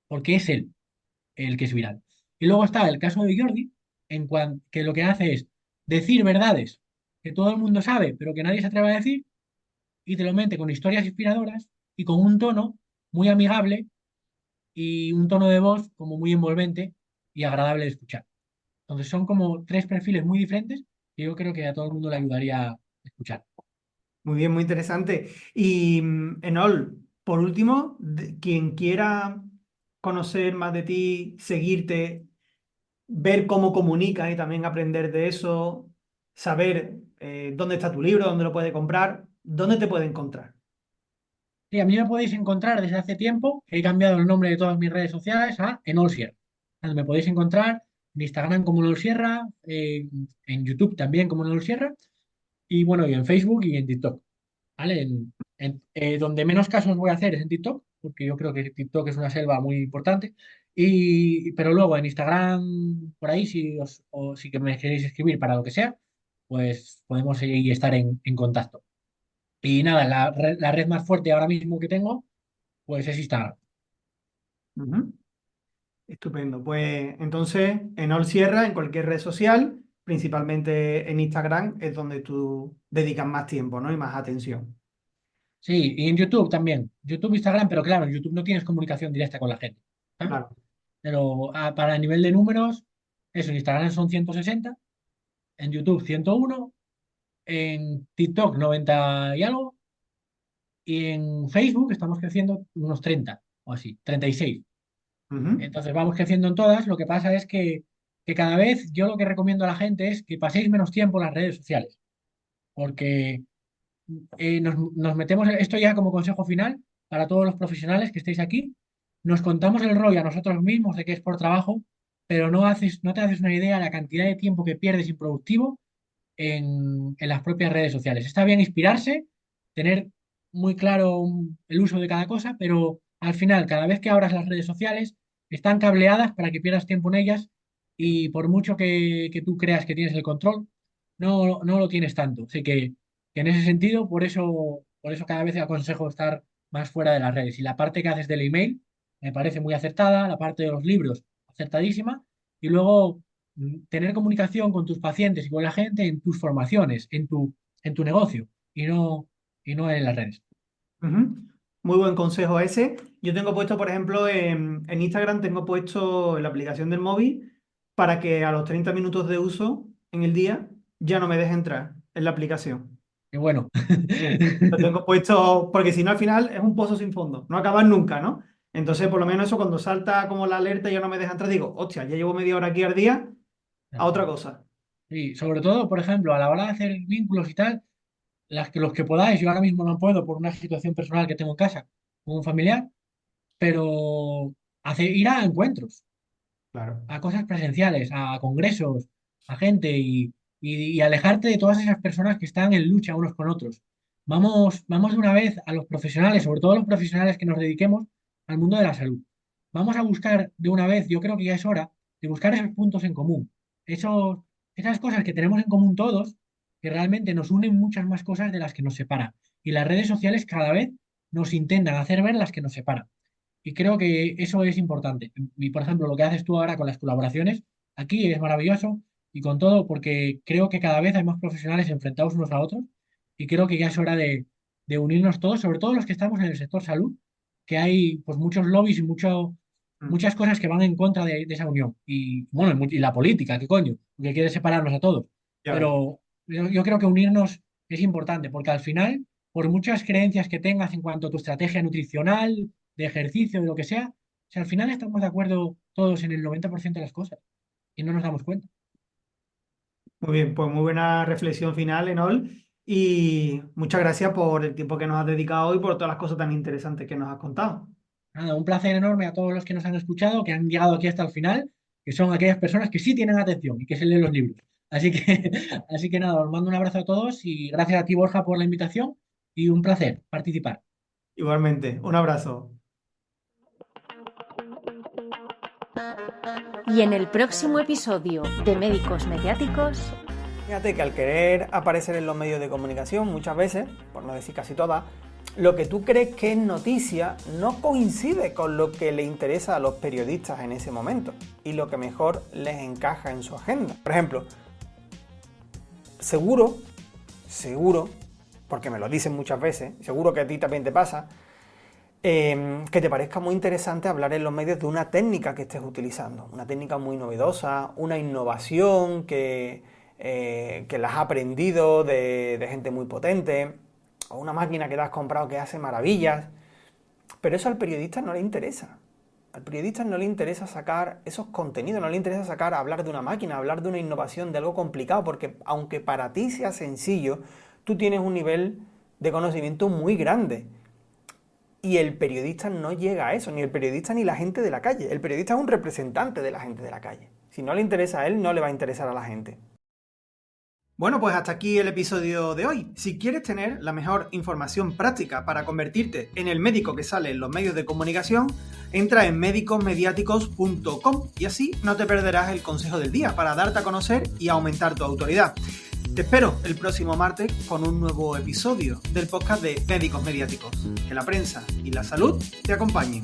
porque es él el que es viral. Y luego está el caso de Jordi, que lo que hace es decir verdades que todo el mundo sabe, pero que nadie se atreve a decir, y te lo mete con historias inspiradoras y con un tono muy amigable y un tono de voz como muy envolvente y agradable de escuchar. Entonces son como tres perfiles muy diferentes que yo creo que a todo el mundo le ayudaría a escuchar. Muy bien, muy interesante. Y Enol, por último, quien quiera conocer más de ti, seguirte, ver cómo comunicas y también aprender de eso, saber dónde está tu libro, dónde lo puede comprar, dónde te puede encontrar. Sí, a mí me podéis encontrar desde hace tiempo. He cambiado el nombre de todas mis redes sociales a Enol Sierra. Me podéis encontrar en Instagram como Enol Sierra, en YouTube también como Enol Sierra, y bueno, y en Facebook y en TikTok. ¿Vale? Donde menos casos voy a hacer es en TikTok, porque yo creo que TikTok es una selva muy importante. Pero luego en Instagram, por ahí, o si que me queréis escribir para lo que sea, pues podemos seguir y estar en contacto. Y nada, la red más fuerte ahora mismo que tengo, pues es Instagram. Ujú. Estupendo. Pues entonces, Enol Sierra en cualquier red social, principalmente en Instagram, es donde tú dedicas más tiempo, ¿no? Y más atención. Sí, y en YouTube también. YouTube, Instagram, pero claro, en YouTube no tienes comunicación directa con la gente, ¿sabes? Claro. Pero para el nivel de números, eso, en Instagram son 160, en YouTube 101, en TikTok 90 y algo, y en Facebook estamos creciendo unos 30 o así, 36. Ujú. Entonces vamos creciendo en todas. Lo que pasa es que cada vez yo lo que recomiendo a la gente es que paséis menos tiempo en las redes sociales, porque nos metemos, esto ya como consejo final para todos los profesionales que estéis aquí, nos contamos el rollo a nosotros mismos de que es por trabajo, pero no te haces una idea de la cantidad de tiempo que pierdes improductivo en las propias redes sociales. Está bien inspirarse, tener muy claro el uso de cada cosa, pero al final, cada vez que abras las redes sociales, están cableadas para que pierdas tiempo en ellas y por mucho que tú creas que tienes el control, no lo tienes tanto. Así que en ese sentido, por eso cada vez aconsejo estar más fuera de las redes. Y la parte que haces del email me parece muy acertada, la parte de los libros acertadísima, y luego tener comunicación con tus pacientes y con la gente en tus formaciones, en tu negocio y no en las redes. Ujú. Muy buen consejo ese. Yo tengo puesto, por ejemplo, en Instagram tengo puesto en la aplicación del móvil para que a los 30 minutos de uso en el día ya no me deje entrar en la aplicación. Qué bueno. Lo tengo puesto, porque si no al final es un pozo sin fondo, no acabas nunca, ¿no? Entonces, por lo menos eso, cuando salta como la alerta y ya no me deja entrar, digo, hostia, ya llevo media hora aquí al día a otra cosa. Y sobre todo, por ejemplo, a la hora de hacer vínculos y tal, los que podáis, yo ahora mismo no puedo por una situación personal que tengo en casa con un familiar, pero ir a encuentros, Claro. a cosas presenciales, a congresos, a gente y alejarte de todas esas personas que están en lucha unos con otros. Vamos de una vez a los profesionales, sobre todo los profesionales que nos dediquemos al mundo de la salud. Vamos a buscar de una vez, yo creo que ya es hora de buscar esos puntos en común, esos, esas cosas que tenemos en común todos, que realmente nos unen muchas más cosas de las que nos separan. Y las redes sociales cada vez nos intentan hacer ver las que nos separan. Y creo que eso es importante. Y, por ejemplo, lo que haces tú ahora con las colaboraciones, aquí es maravilloso y con todo, porque creo que cada vez hay más profesionales enfrentados unos a otros y creo que ya es hora de unirnos todos, sobre todo los que estamos en el sector salud, que hay pues muchos lobbies y Mm. muchas cosas que van en contra de esa unión. Y bueno, y la política, ¿qué coño? Que quiere separarnos a todos. Ya ves. Pero yo creo que unirnos es importante, porque al final, por muchas creencias que tengas en cuanto a tu estrategia nutricional, de ejercicio, de lo que sea, si al final estamos de acuerdo todos en el 90% de las cosas y no nos damos cuenta. Muy bien, pues muy buena reflexión final, Enol. Y muchas gracias por el tiempo que nos has dedicado y por todas las cosas tan interesantes que nos has contado. Nada, un placer enorme a todos los que nos han escuchado, que han llegado aquí hasta el final, que son aquellas personas que sí tienen atención y que se leen los libros. Así que, así que nada, os mando un abrazo a todos y gracias a ti, Borja, por la invitación y un placer participar. Igualmente, un abrazo. Y en el próximo episodio de Médicos Mediáticos... Fíjate que al querer aparecer en los medios de comunicación muchas veces, por no decir casi todas, lo que tú crees que es noticia no coincide con lo que le interesa a los periodistas en ese momento y lo que mejor les encaja en su agenda. Por ejemplo, seguro, porque me lo dicen muchas veces, seguro que a ti también te pasa, que te parezca muy interesante hablar en los medios de una técnica que estés utilizando, una técnica muy novedosa, una innovación que la has aprendido de gente muy potente, o una máquina que te has comprado que hace maravillas, pero eso al periodista no le interesa. Al periodista no le interesa sacar esos contenidos, no le interesa hablar de una máquina, hablar de una innovación, de algo complicado, porque aunque para ti sea sencillo, tú tienes un nivel de conocimiento muy grande. Y el periodista no llega a eso, ni el periodista ni la gente de la calle. El periodista es un representante de la gente de la calle. Si no le interesa a él, no le va a interesar a la gente. Bueno, pues hasta aquí el episodio de hoy. Si quieres tener la mejor información práctica para convertirte en el médico que sale en los medios de comunicación, entra en médicosmediáticos.com y así no te perderás el consejo del día para darte a conocer y aumentar tu autoridad. Te espero el próximo martes con un nuevo episodio del podcast de Médicos Mediáticos. Que la prensa y la salud te acompañen.